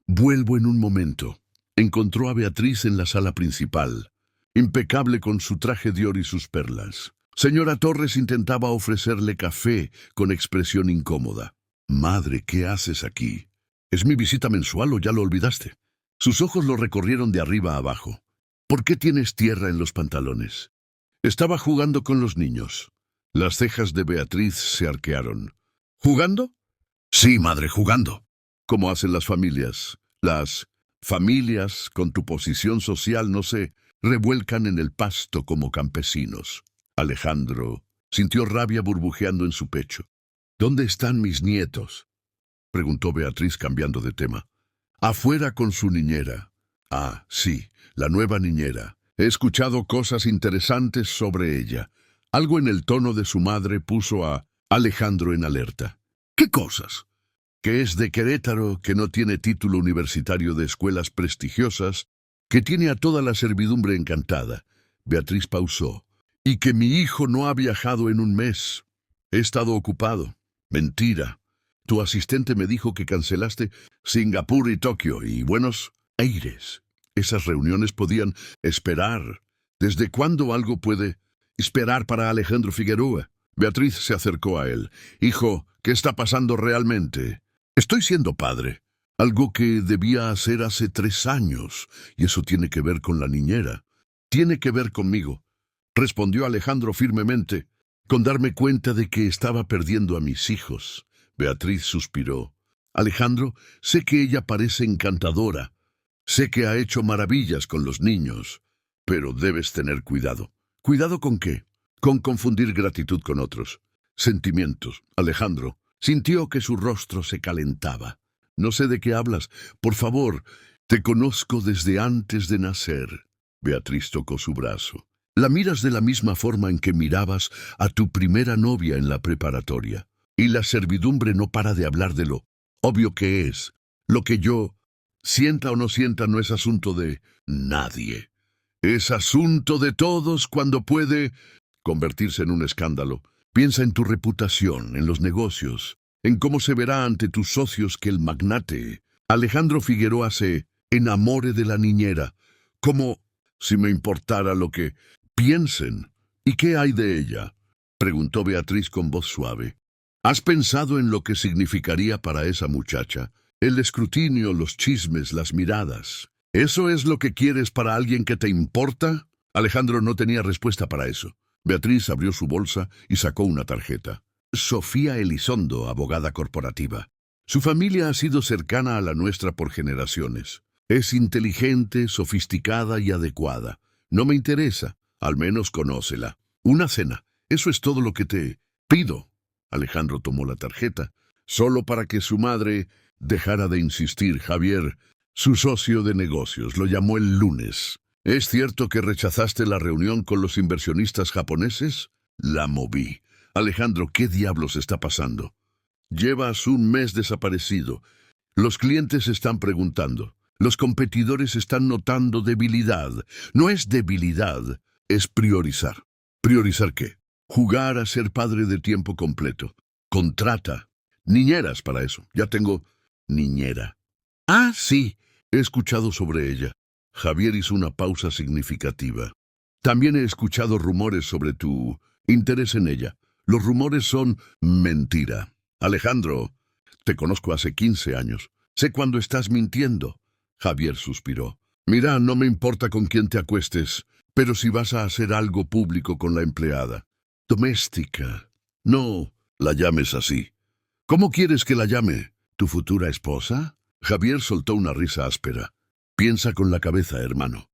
Vuelvo en un momento. Encontró a Beatriz en la sala principal, impecable con su traje de oro y sus perlas. Señora Torres intentaba ofrecerle café con expresión incómoda. Madre, ¿qué haces aquí? ¿Es mi visita mensual o ya lo olvidaste? Sus ojos lo recorrieron de arriba a abajo. ¿Por qué tienes tierra en los pantalones? Estaba jugando con los niños. Las cejas de Beatriz se arquearon. ¿Jugando? Sí, madre, jugando. ¿Cómo hacen las familias? Las familias, con tu posición social, no se revuelcan en el pasto como campesinos. Alejandro sintió rabia burbujeando en su pecho. ¿Dónde están mis nietos? Preguntó Beatriz cambiando de tema. Afuera con su niñera. Ah, sí, la nueva niñera. He escuchado cosas interesantes sobre ella. Algo en el tono de su madre puso a Alejandro en alerta. ¿Qué cosas? Que es de Querétaro, que no tiene título universitario de escuelas prestigiosas, que tiene a toda la servidumbre encantada. Beatriz pausó. Y que mi hijo no ha viajado en un mes. He estado ocupado. Mentira. Tu asistente me dijo que cancelaste Singapur y Tokio y Buenos Aires. Esas reuniones podían esperar. ¿Desde cuándo algo puede esperar para Alejandro Figueroa? Beatriz se acercó a él. Hijo, ¿qué está pasando realmente? Estoy siendo padre. Algo que debía hacer hace 3 años. Y eso tiene que ver con la niñera. Tiene que ver conmigo. Respondió Alejandro firmemente, con darme cuenta de que estaba perdiendo a mis hijos. Beatriz suspiró. Alejandro, sé que ella parece encantadora. Sé que ha hecho maravillas con los niños, pero debes tener cuidado. ¿Cuidado con qué? Con confundir gratitud con otros. Sentimientos. Alejandro sintió que su rostro se calentaba. No sé de qué hablas. Por favor, te conozco desde antes de nacer. Beatriz tocó su brazo. La miras de la misma forma en que mirabas a tu primera novia en la preparatoria. Y la servidumbre no para de hablar de lo obvio que es. Lo que yo sienta o no sienta no es asunto de nadie. Es asunto de todos cuando puede convertirse en un escándalo. Piensa en tu reputación, en los negocios, en cómo se verá ante tus socios que el magnate Alejandro Figueroa se enamore de la niñera, como si me importara lo que piensen. ¿Y qué hay de ella?, preguntó Beatriz con voz suave. ¿Has pensado en lo que significaría para esa muchacha? El escrutinio, los chismes, las miradas. ¿Eso es lo que quieres para alguien que te importa? Alejandro no tenía respuesta para eso. Beatriz abrió su bolsa y sacó una tarjeta. Sofía Elizondo, abogada corporativa. Su familia ha sido cercana a la nuestra por generaciones. Es inteligente, sofisticada y adecuada. No me interesa, al menos conócela. Una cena, eso es todo lo que te pido. Alejandro tomó la tarjeta, solo para que su madre dejara de insistir. Javier, su socio de negocios, lo llamó el lunes. ¿Es cierto que rechazaste la reunión con los inversionistas japoneses? La moví. Alejandro, ¿qué diablos está pasando? Llevas un mes desaparecido. Los clientes están preguntando. Los competidores están notando debilidad. No es debilidad, es priorizar. ¿Priorizar qué? Jugar a ser padre de tiempo completo. Contrata niñeras para eso. Ya tengo niñera. Ah, sí, he escuchado sobre ella. Javier hizo una pausa significativa. También he escuchado rumores sobre tu interés en ella. Los rumores son mentira. Alejandro, te conozco hace 15 años. Sé cuándo estás mintiendo. Javier suspiró. Mira, no me importa con quién te acuestes, pero si vas a hacer algo público con la empleada. Doméstica. No la llames así. ¿Cómo quieres que la llame? ¿Tu futura esposa? Javier soltó una risa áspera. Piensa con la cabeza, hermano.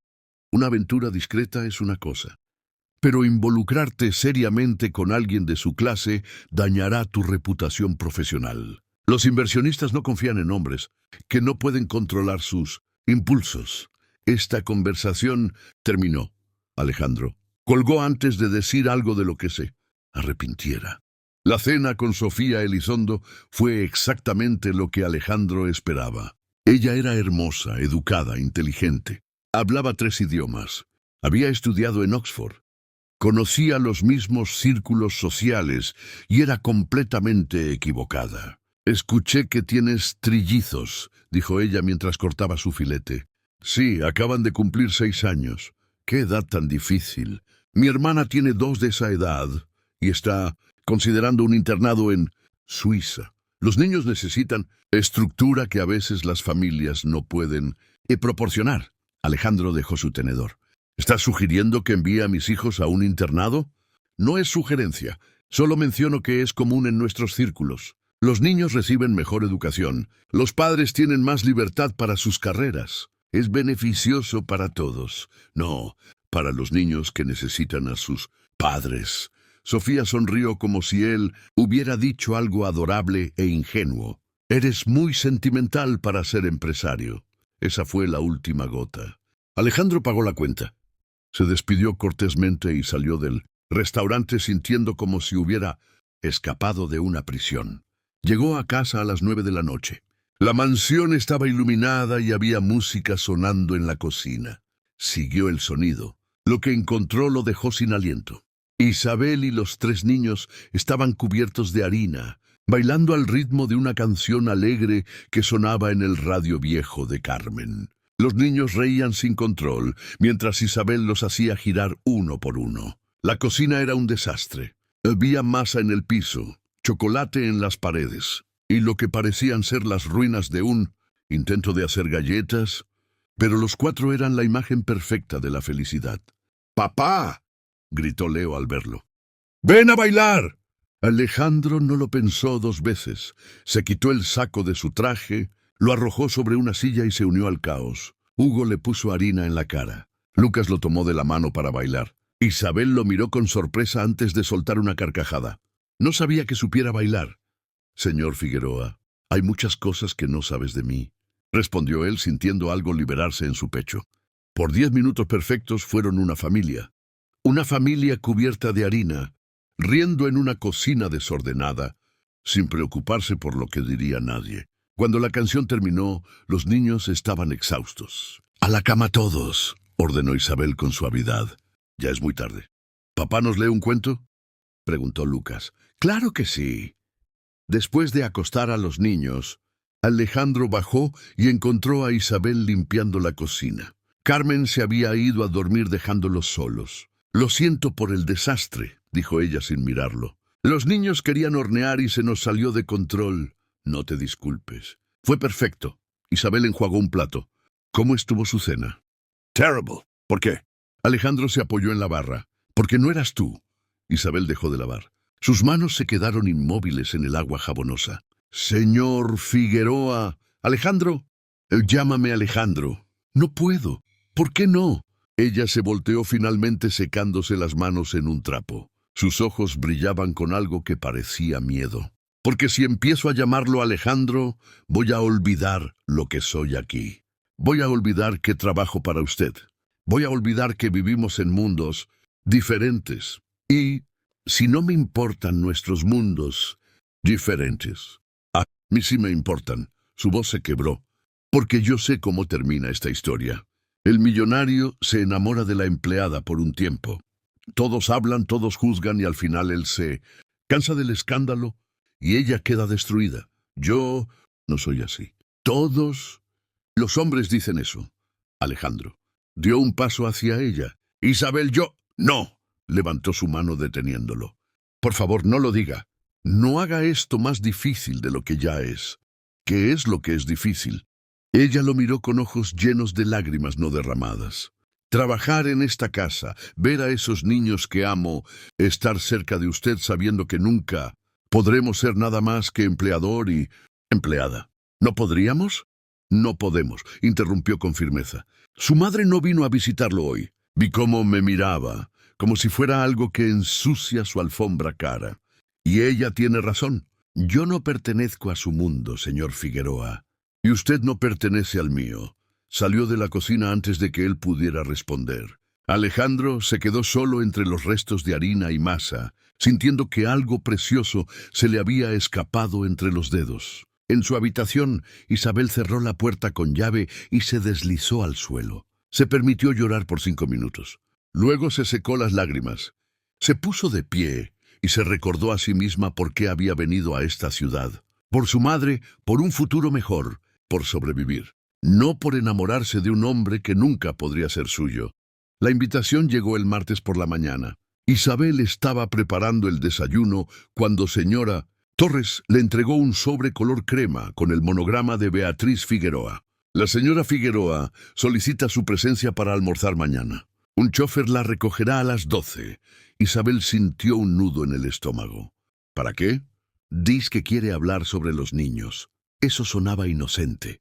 Una aventura discreta es una cosa, pero involucrarte seriamente con alguien de su clase dañará tu reputación profesional. Los inversionistas no confían en hombres que no pueden controlar sus impulsos. Esta conversación terminó. Alejandro colgó antes de decir algo de lo que se arrepintiera. La cena con Sofía Elizondo fue exactamente lo que Alejandro esperaba. Ella era hermosa, educada, inteligente. Hablaba 3 idiomas. Había estudiado en Oxford. Conocía los mismos círculos sociales y era completamente equivocada. Escuché que tienes trillizos, dijo ella mientras cortaba su filete. Sí, acaban de cumplir 6 años. Qué edad tan difícil. Mi hermana tiene 2 de esa edad y está considerando un internado en Suiza. Los niños necesitan estructura que a veces las familias no pueden proporcionar. Alejandro dejó su tenedor. ¿Estás sugiriendo que envíe a mis hijos a un internado? No es sugerencia, solo menciono que es común en nuestros círculos. Los niños reciben mejor educación, los padres tienen más libertad para sus carreras. Es beneficioso para todos, no para los niños que necesitan a sus padres. Sofía sonrió como si él hubiera dicho algo adorable e ingenuo. Eres muy sentimental para ser empresario. Esa fue la última gota. Alejandro pagó la cuenta. Se despidió cortésmente y salió del restaurante sintiendo como si hubiera escapado de una prisión. Llegó a casa a las 9 de la noche. La mansión estaba iluminada y había música sonando en la cocina. Siguió el sonido. Lo que encontró lo dejó sin aliento. Isabel y los 3 niños estaban cubiertos de harina, bailando al ritmo de una canción alegre que sonaba en el radio viejo de Carmen. Los niños reían sin control, mientras Isabel los hacía girar uno por uno. La cocina era un desastre. Había masa en el piso, chocolate en las paredes, y lo que parecían ser las ruinas de un intento de hacer galletas, pero los 4 eran la imagen perfecta de la felicidad. ¡Papá!, gritó Leo al verlo. ¡Ven a bailar! Alejandro no lo pensó 2 veces. Se quitó el saco de su traje, lo arrojó sobre una silla y se unió al caos. Hugo le puso harina en la cara. Lucas lo tomó de la mano para bailar. Isabel lo miró con sorpresa antes de soltar una carcajada. No sabía que supiera bailar. Señor Figueroa, hay muchas cosas que no sabes de mí, respondió él sintiendo algo liberarse en su pecho. Por 10 minutos perfectos fueron una familia cubierta de harina, riendo en una cocina desordenada, sin preocuparse por lo que diría nadie. Cuando la canción terminó, los niños estaban exhaustos. «A la cama todos», ordenó Isabel con suavidad. «Ya es muy tarde». «¿Papá nos lee un cuento?», preguntó Lucas. «Claro que sí». Después de acostar a los niños, Alejandro bajó y encontró a Isabel limpiando la cocina. Carmen se había ido a dormir dejándolos solos. «Lo siento por el desastre», dijo ella sin mirarlo. «Los niños querían hornear y se nos salió de control». «No te disculpes. Fue perfecto». Isabel enjuagó un plato. «¿Cómo estuvo su cena?» «Terrible». «¿Por qué?» Alejandro se apoyó en la barra. «Porque no eras tú». Isabel dejó de lavar. Sus manos se quedaron inmóviles en el agua jabonosa. «Señor Figueroa». «Alejandro». «Llámame Alejandro». «No puedo». «¿Por qué no?» Ella se volteó finalmente secándose las manos en un trapo. Sus ojos brillaban con algo que parecía miedo. «Porque si empiezo a llamarlo Alejandro, voy a olvidar lo que soy aquí. Voy a olvidar que trabajo para usted. Voy a olvidar que vivimos en mundos diferentes. Y si no me importan nuestros mundos diferentes, a mí sí me importan». Su voz se quebró. «Porque yo sé cómo termina esta historia. El millonario se enamora de la empleada por un tiempo. Todos hablan, todos juzgan y al final él se cansa del escándalo y ella queda destruida. Yo no soy así. Todos los hombres dicen eso». Alejandro dio un paso hacia ella. «Isabel, yo...» «No», levantó su mano deteniéndolo. «Por favor, no lo diga. No haga esto más difícil de lo que ya es». «¿Qué es lo que es difícil?» Ella lo miró con ojos llenos de lágrimas no derramadas. «Trabajar en esta casa, ver a esos niños que amo, estar cerca de usted sabiendo que nunca podremos ser nada más que empleador y empleada». «¿No podríamos?» «No podemos», interrumpió con firmeza. «Su madre no vino a visitarlo hoy. Vi cómo me miraba, como si fuera algo que ensucia su alfombra cara. Y ella tiene razón. Yo no pertenezco a su mundo, señor Figueroa. Y usted no pertenece al mío». Salió de la cocina antes de que él pudiera responder. Alejandro se quedó solo entre los restos de harina y masa, sintiendo que algo precioso se le había escapado entre los dedos. En su habitación, Isabel cerró la puerta con llave y se deslizó al suelo. Se permitió llorar por 5 minutos. Luego se secó las lágrimas. Se puso de pie y se recordó a sí misma por qué había venido a esta ciudad. Por su madre, por un futuro mejor, por sobrevivir. No por enamorarse de un hombre que nunca podría ser suyo. La invitación llegó el martes por la mañana. Isabel estaba preparando el desayuno cuando señora Torres le entregó un sobre color crema con el monograma de Beatriz Figueroa. «La señora Figueroa solicita su presencia para almorzar mañana. Un chofer la recogerá a las 12. Isabel sintió un nudo en el estómago. «¿Para qué?» «Dice que quiere hablar sobre los niños». Eso sonaba inocente.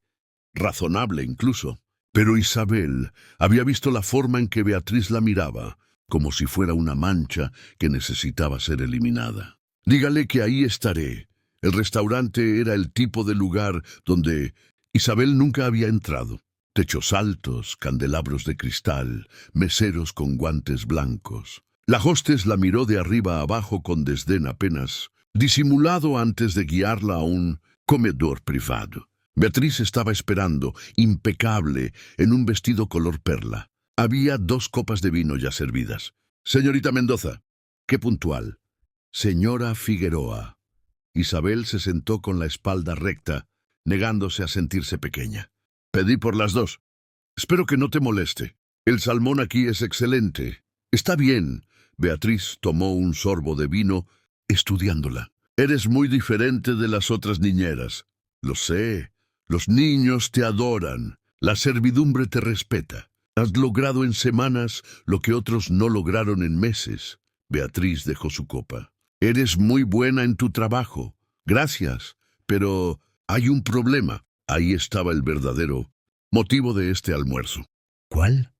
Razonable incluso. Pero Isabel había visto la forma en que Beatriz la miraba, como si fuera una mancha que necesitaba ser eliminada. «Dígale que ahí estaré». El restaurante era el tipo de lugar donde Isabel nunca había entrado. Techos altos, candelabros de cristal, meseros con guantes blancos. La hostess la miró de arriba a abajo con desdén apenas disimulado antes de guiarla a un comedor privado. Beatriz estaba esperando, impecable, en un vestido color perla. Había 2 copas de vino ya servidas. «Señorita Mendoza». «Qué puntual». «Señora Figueroa». Isabel se sentó con la espalda recta, negándose a sentirse pequeña. «Pedí por las 2. Espero que no te moleste. El salmón aquí es excelente». «Está bien». Beatriz tomó un sorbo de vino, estudiándola. «Eres muy diferente de las otras niñeras». «Lo sé. Los niños te adoran. La servidumbre te respeta. Has logrado en semanas lo que otros no lograron en meses». Beatriz dejó su copa. «Eres muy buena en tu trabajo». «Gracias. Pero hay un problema». Ahí estaba el verdadero motivo de este almuerzo. ¿Cuál?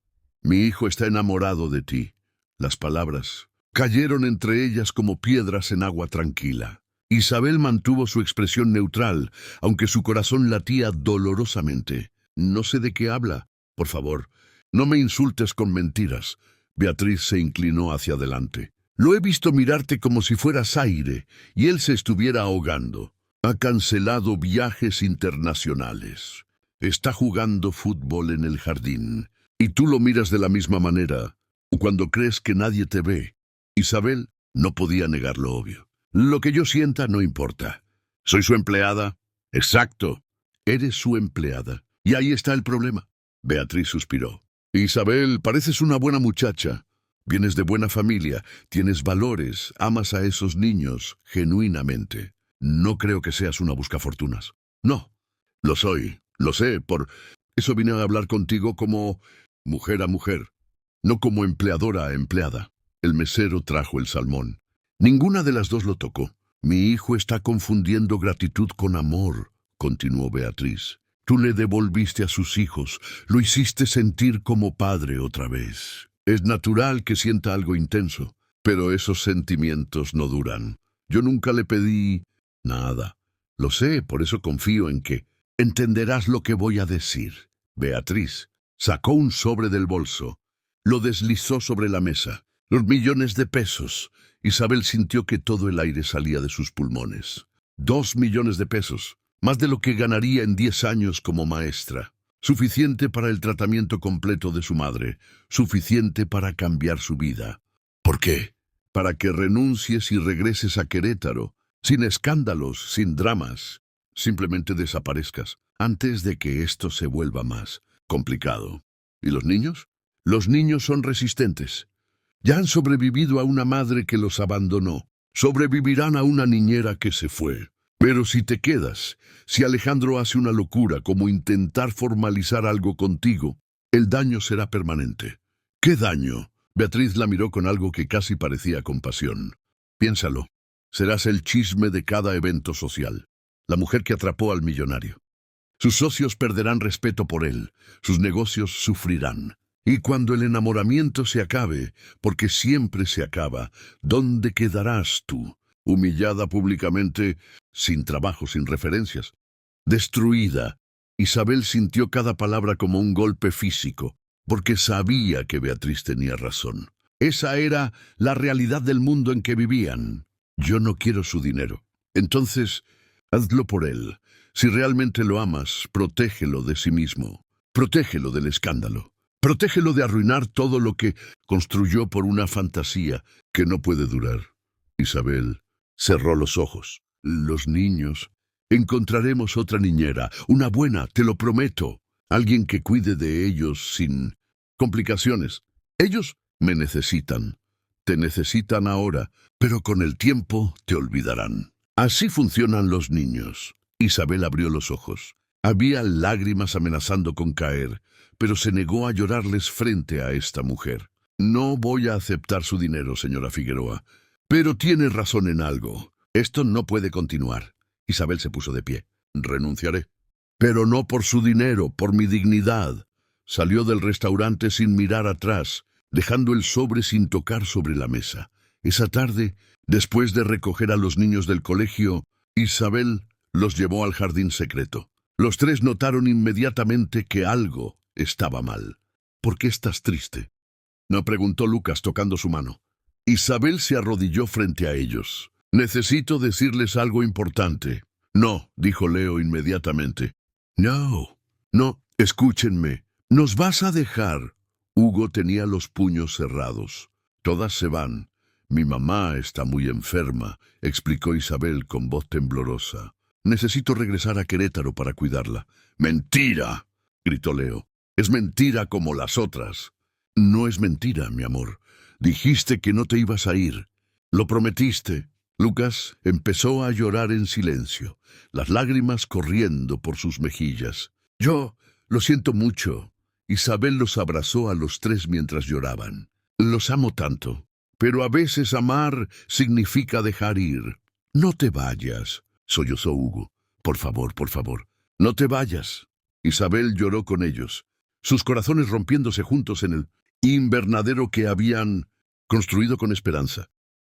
Mi hijo está enamorado de ti. Las palabras cayeron entre ellas como piedras en agua tranquila. Isabel mantuvo su expresión neutral, aunque su corazón latía dolorosamente. No sé de qué habla. Por favor, no me insultes con mentiras. Beatriz se inclinó hacia adelante. Lo he visto mirarte como si fueras aire, y él se estuviera ahogando. Ha cancelado viajes internacionales. Está jugando fútbol en el jardín. Y tú lo miras de la misma manera, cuando crees que nadie te ve. Isabel no podía negar lo obvio. Lo que yo sienta no importa. ¿Soy su empleada? Exacto. Eres su empleada. Y ahí está el problema. Beatriz suspiró. Isabel, pareces una buena muchacha. Vienes de buena familia, tienes valores, amas a esos niños genuinamente. No creo que seas una buscafortunas. No, lo soy, lo sé, por eso vine a hablar contigo como mujer a mujer, no como empleadora a empleada. El mesero trajo el salmón. Ninguna de las dos lo tocó. Mi hijo está confundiendo gratitud con amor, continuó Beatriz. Tú le devolviste a sus hijos, lo hiciste sentir como padre otra vez. Es natural que sienta algo intenso, pero esos sentimientos no duran. Yo nunca le pedí nada. Lo sé, por eso confío en que entenderás lo que voy a decir. Beatriz sacó un sobre del bolso, lo deslizó sobre la mesa. Los millones de pesos. Isabel sintió que todo el aire salía de sus pulmones. 2 millones de pesos, más de lo que ganaría en 10 años como maestra. Suficiente para el tratamiento completo de su madre, suficiente para cambiar su vida. ¿Por qué? Para que renuncies y regreses a Querétaro, sin escándalos, sin dramas. Simplemente desaparezcas, antes de que esto se vuelva más complicado. ¿Y los niños? Los niños son resistentes. Ya han sobrevivido a una madre que los abandonó. Sobrevivirán a una niñera que se fue. Pero si te quedas, si Alejandro hace una locura como intentar formalizar algo contigo, el daño será permanente. ¿Qué daño? Beatriz la miró con algo que casi parecía compasión. Piénsalo. Serás el chisme de cada evento social. La mujer que atrapó al millonario. Sus socios perderán respeto por él. Sus negocios sufrirán. Y cuando el enamoramiento se acabe, porque siempre se acaba, ¿dónde quedarás tú? Humillada públicamente, sin trabajo, sin referencias. Destruida. Isabel sintió cada palabra como un golpe físico, porque sabía que Beatriz tenía razón. Esa era la realidad del mundo en que vivían. Yo no quiero su dinero. Entonces, hazlo por él. Si realmente lo amas, protégelo de sí mismo. Protégelo del escándalo. Protégelo de arruinar todo lo que construyó por una fantasía que no puede durar. Isabel cerró los ojos. Los niños. Encontraremos otra niñera, una buena, te lo prometo. Alguien que cuide de ellos sin complicaciones. Ellos me necesitan. Te necesitan ahora, pero con el tiempo te olvidarán. Así funcionan los niños. Isabel abrió los ojos. Había lágrimas amenazando con caer, pero se negó a llorarles frente a esta mujer. No voy a aceptar su dinero, señora Figueroa, pero tiene razón en algo. Esto no puede continuar. Isabel se puso de pie. Renunciaré. Pero no por su dinero, por mi dignidad. Salió del restaurante sin mirar atrás, dejando el sobre sin tocar sobre la mesa. Esa tarde, después de recoger a los niños del colegio, Isabel los llevó al jardín secreto. Los tres notaron inmediatamente que algo estaba mal. ¿Por qué estás triste? No, preguntó Lucas tocando su mano. Isabel se arrodilló frente a ellos. Necesito decirles algo importante. No, dijo Leo inmediatamente. No, escúchenme. ¿Nos vas a dejar? Hugo tenía los puños cerrados. Todas se van. Mi mamá está muy enferma, explicó Isabel con voz temblorosa. Necesito regresar a Querétaro para cuidarla. ¡Mentira!, gritó Leo. Es mentira como las otras. No es mentira, mi amor. Dijiste que no te ibas a ir. Lo prometiste. Lucas empezó a llorar en silencio, las lágrimas corriendo por sus mejillas. Yo lo siento mucho. Isabel los abrazó a los tres mientras lloraban. Los amo tanto, pero a veces amar significa dejar ir. No te vayas, sollozó Hugo. Por favor, no te vayas. Isabel lloró con ellos, sus corazones rompiéndose juntos en el invernadero que habían construido con esperanza.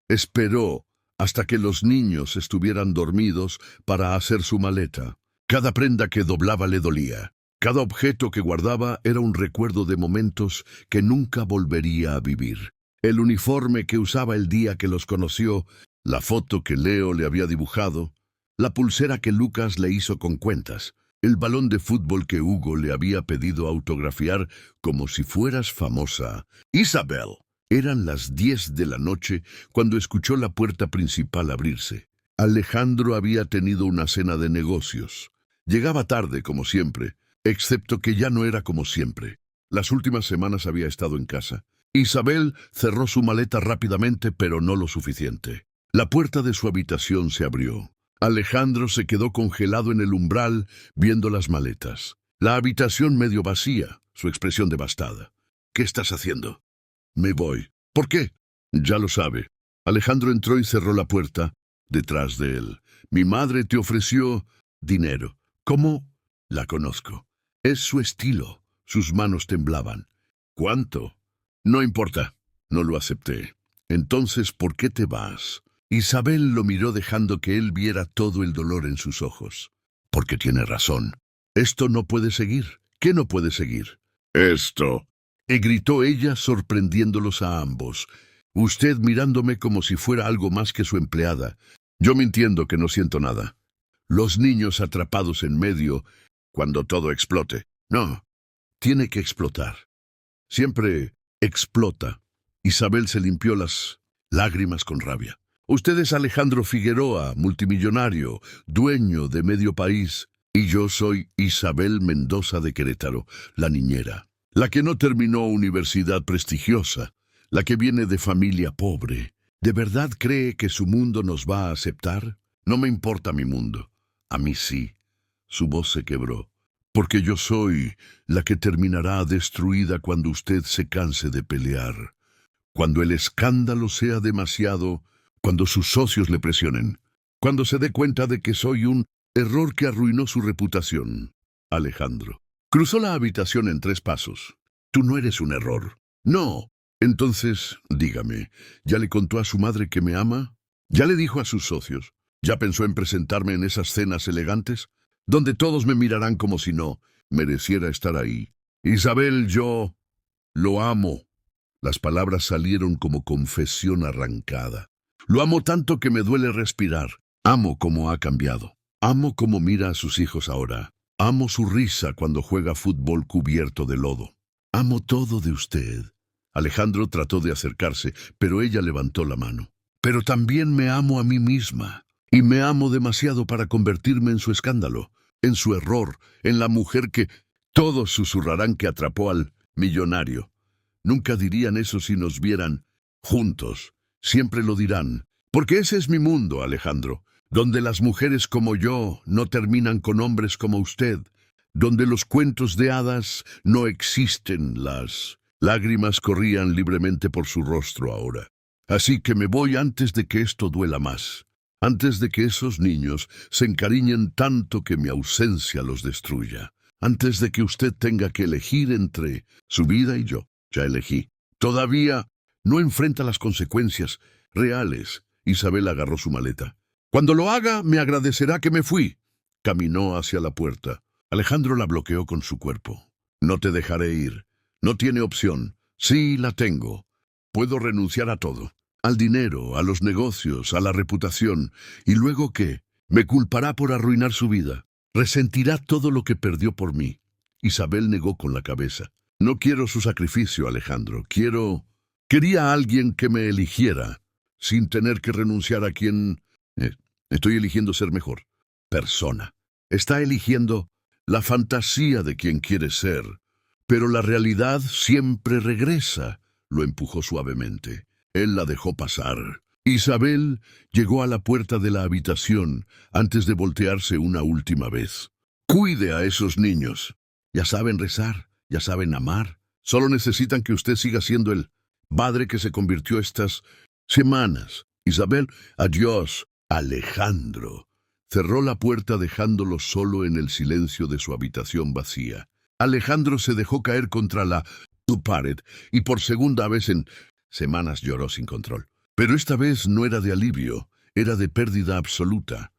Esperó hasta que los niños estuvieran dormidos para hacer su maleta. Cada prenda que doblaba le dolía. Cada objeto que guardaba era un recuerdo de momentos que nunca volvería a vivir. El uniforme que usaba el día que los conoció, la foto que Leo le había dibujado, la pulsera que Lucas le hizo con cuentas, el balón de fútbol que Hugo le había pedido autografiar como si fueras famosa. Isabel. Eran las 10 de la noche cuando escuchó la puerta principal abrirse. Alejandro había tenido una cena de negocios. Llegaba tarde, como siempre, excepto que ya no era como siempre. Las últimas semanas había estado en casa. Isabel cerró su maleta rápidamente, pero no lo suficiente. La puerta de su habitación se abrió. Alejandro se quedó congelado en el umbral, viendo las maletas. La habitación medio vacía, su expresión devastada. ¿Qué estás haciendo? Me voy. ¿Por qué? Ya lo sabe. Alejandro entró y cerró la puerta detrás de él. Mi madre te ofreció dinero. ¿Cómo? La conozco. Es su estilo. Sus manos temblaban. ¿Cuánto? No importa. No lo acepté. Entonces, ¿por qué te vas? Isabel lo miró dejando que él viera todo el dolor en sus ojos. Porque tiene razón. Esto no puede seguir. ¿Qué no puede seguir? Esto. Y gritó ella, sorprendiéndolos a ambos. Usted mirándome como si fuera algo más que su empleada. Yo mintiendo que no siento nada. Los niños atrapados en medio cuando todo explote. No, tiene que explotar. Siempre explota. Isabel se limpió las lágrimas con rabia. Usted es Alejandro Figueroa, multimillonario, dueño de medio país. Y yo soy Isabel Mendoza de Querétaro, la niñera. La que no terminó universidad prestigiosa, la que viene de familia pobre. ¿De verdad cree que su mundo nos va a aceptar? No me importa mi mundo. A mí sí. Su voz se quebró. Porque yo soy la que terminará destruida cuando usted se canse de pelear. Cuando el escándalo sea demasiado, cuando sus socios le presionen. Cuando se dé cuenta de que soy un error que arruinó su reputación. Alejandro. Cruzó la habitación en 3 pasos. Tú no eres un error. No. Entonces, dígame, ¿ya le contó a su madre que me ama? ¿Ya le dijo a sus socios? ¿Ya pensó en presentarme en esas cenas elegantes? Donde todos me mirarán como si no mereciera estar ahí. Isabel, yo lo amo. Las palabras salieron como confesión arrancada. Lo amo tanto que me duele respirar. Amo cómo ha cambiado. Amo cómo mira a sus hijos ahora. Amo su risa cuando juega fútbol cubierto de lodo. Amo todo de usted. Alejandro trató de acercarse, pero ella levantó la mano. Pero también me amo a mí misma. Y me amo demasiado para convertirme en su escándalo, en su error, en la mujer que todos susurrarán que atrapó al millonario. Nunca dirían eso si nos vieran juntos. Siempre lo dirán. Porque ese es mi mundo, Alejandro. Donde las mujeres como yo no terminan con hombres como usted, donde los cuentos de hadas no existen. Las lágrimas corrían libremente por su rostro ahora. Así que me voy antes de que esto duela más, antes de que esos niños se encariñen tanto que mi ausencia los destruya, antes de que usted tenga que elegir entre su vida y yo. Ya elegí. Todavía no enfrenta las consecuencias reales. Isabel agarró su maleta. Cuando lo haga, me agradecerá que me fui. Caminó hacia la puerta. Alejandro la bloqueó con su cuerpo. No te dejaré ir. No tiene opción. Sí, la tengo. Puedo renunciar a todo. Al dinero, a los negocios, a la reputación. ¿Y luego qué? Me culpará por arruinar su vida. Resentirá todo lo que perdió por mí. Isabel negó con la cabeza. No quiero su sacrificio, Alejandro. Quería a alguien que me eligiera, sin tener que renunciar a quien... Estoy eligiendo ser mejor persona. Está eligiendo la fantasía de quien quiere ser. Pero la realidad siempre regresa. Lo empujó suavemente. Él la dejó pasar. Isabel llegó a la puerta de la habitación antes de voltearse una última vez. Cuide a esos niños. Ya saben rezar, ya saben amar. Solo necesitan que usted siga siendo el padre que se convirtió estas semanas. Isabel, adiós. Alejandro. Cerró la puerta dejándolo solo en el silencio de su habitación vacía. Alejandro se dejó caer contra la pared y por segunda vez en semanas lloró sin control. Pero esta vez no era de alivio, era de pérdida absoluta.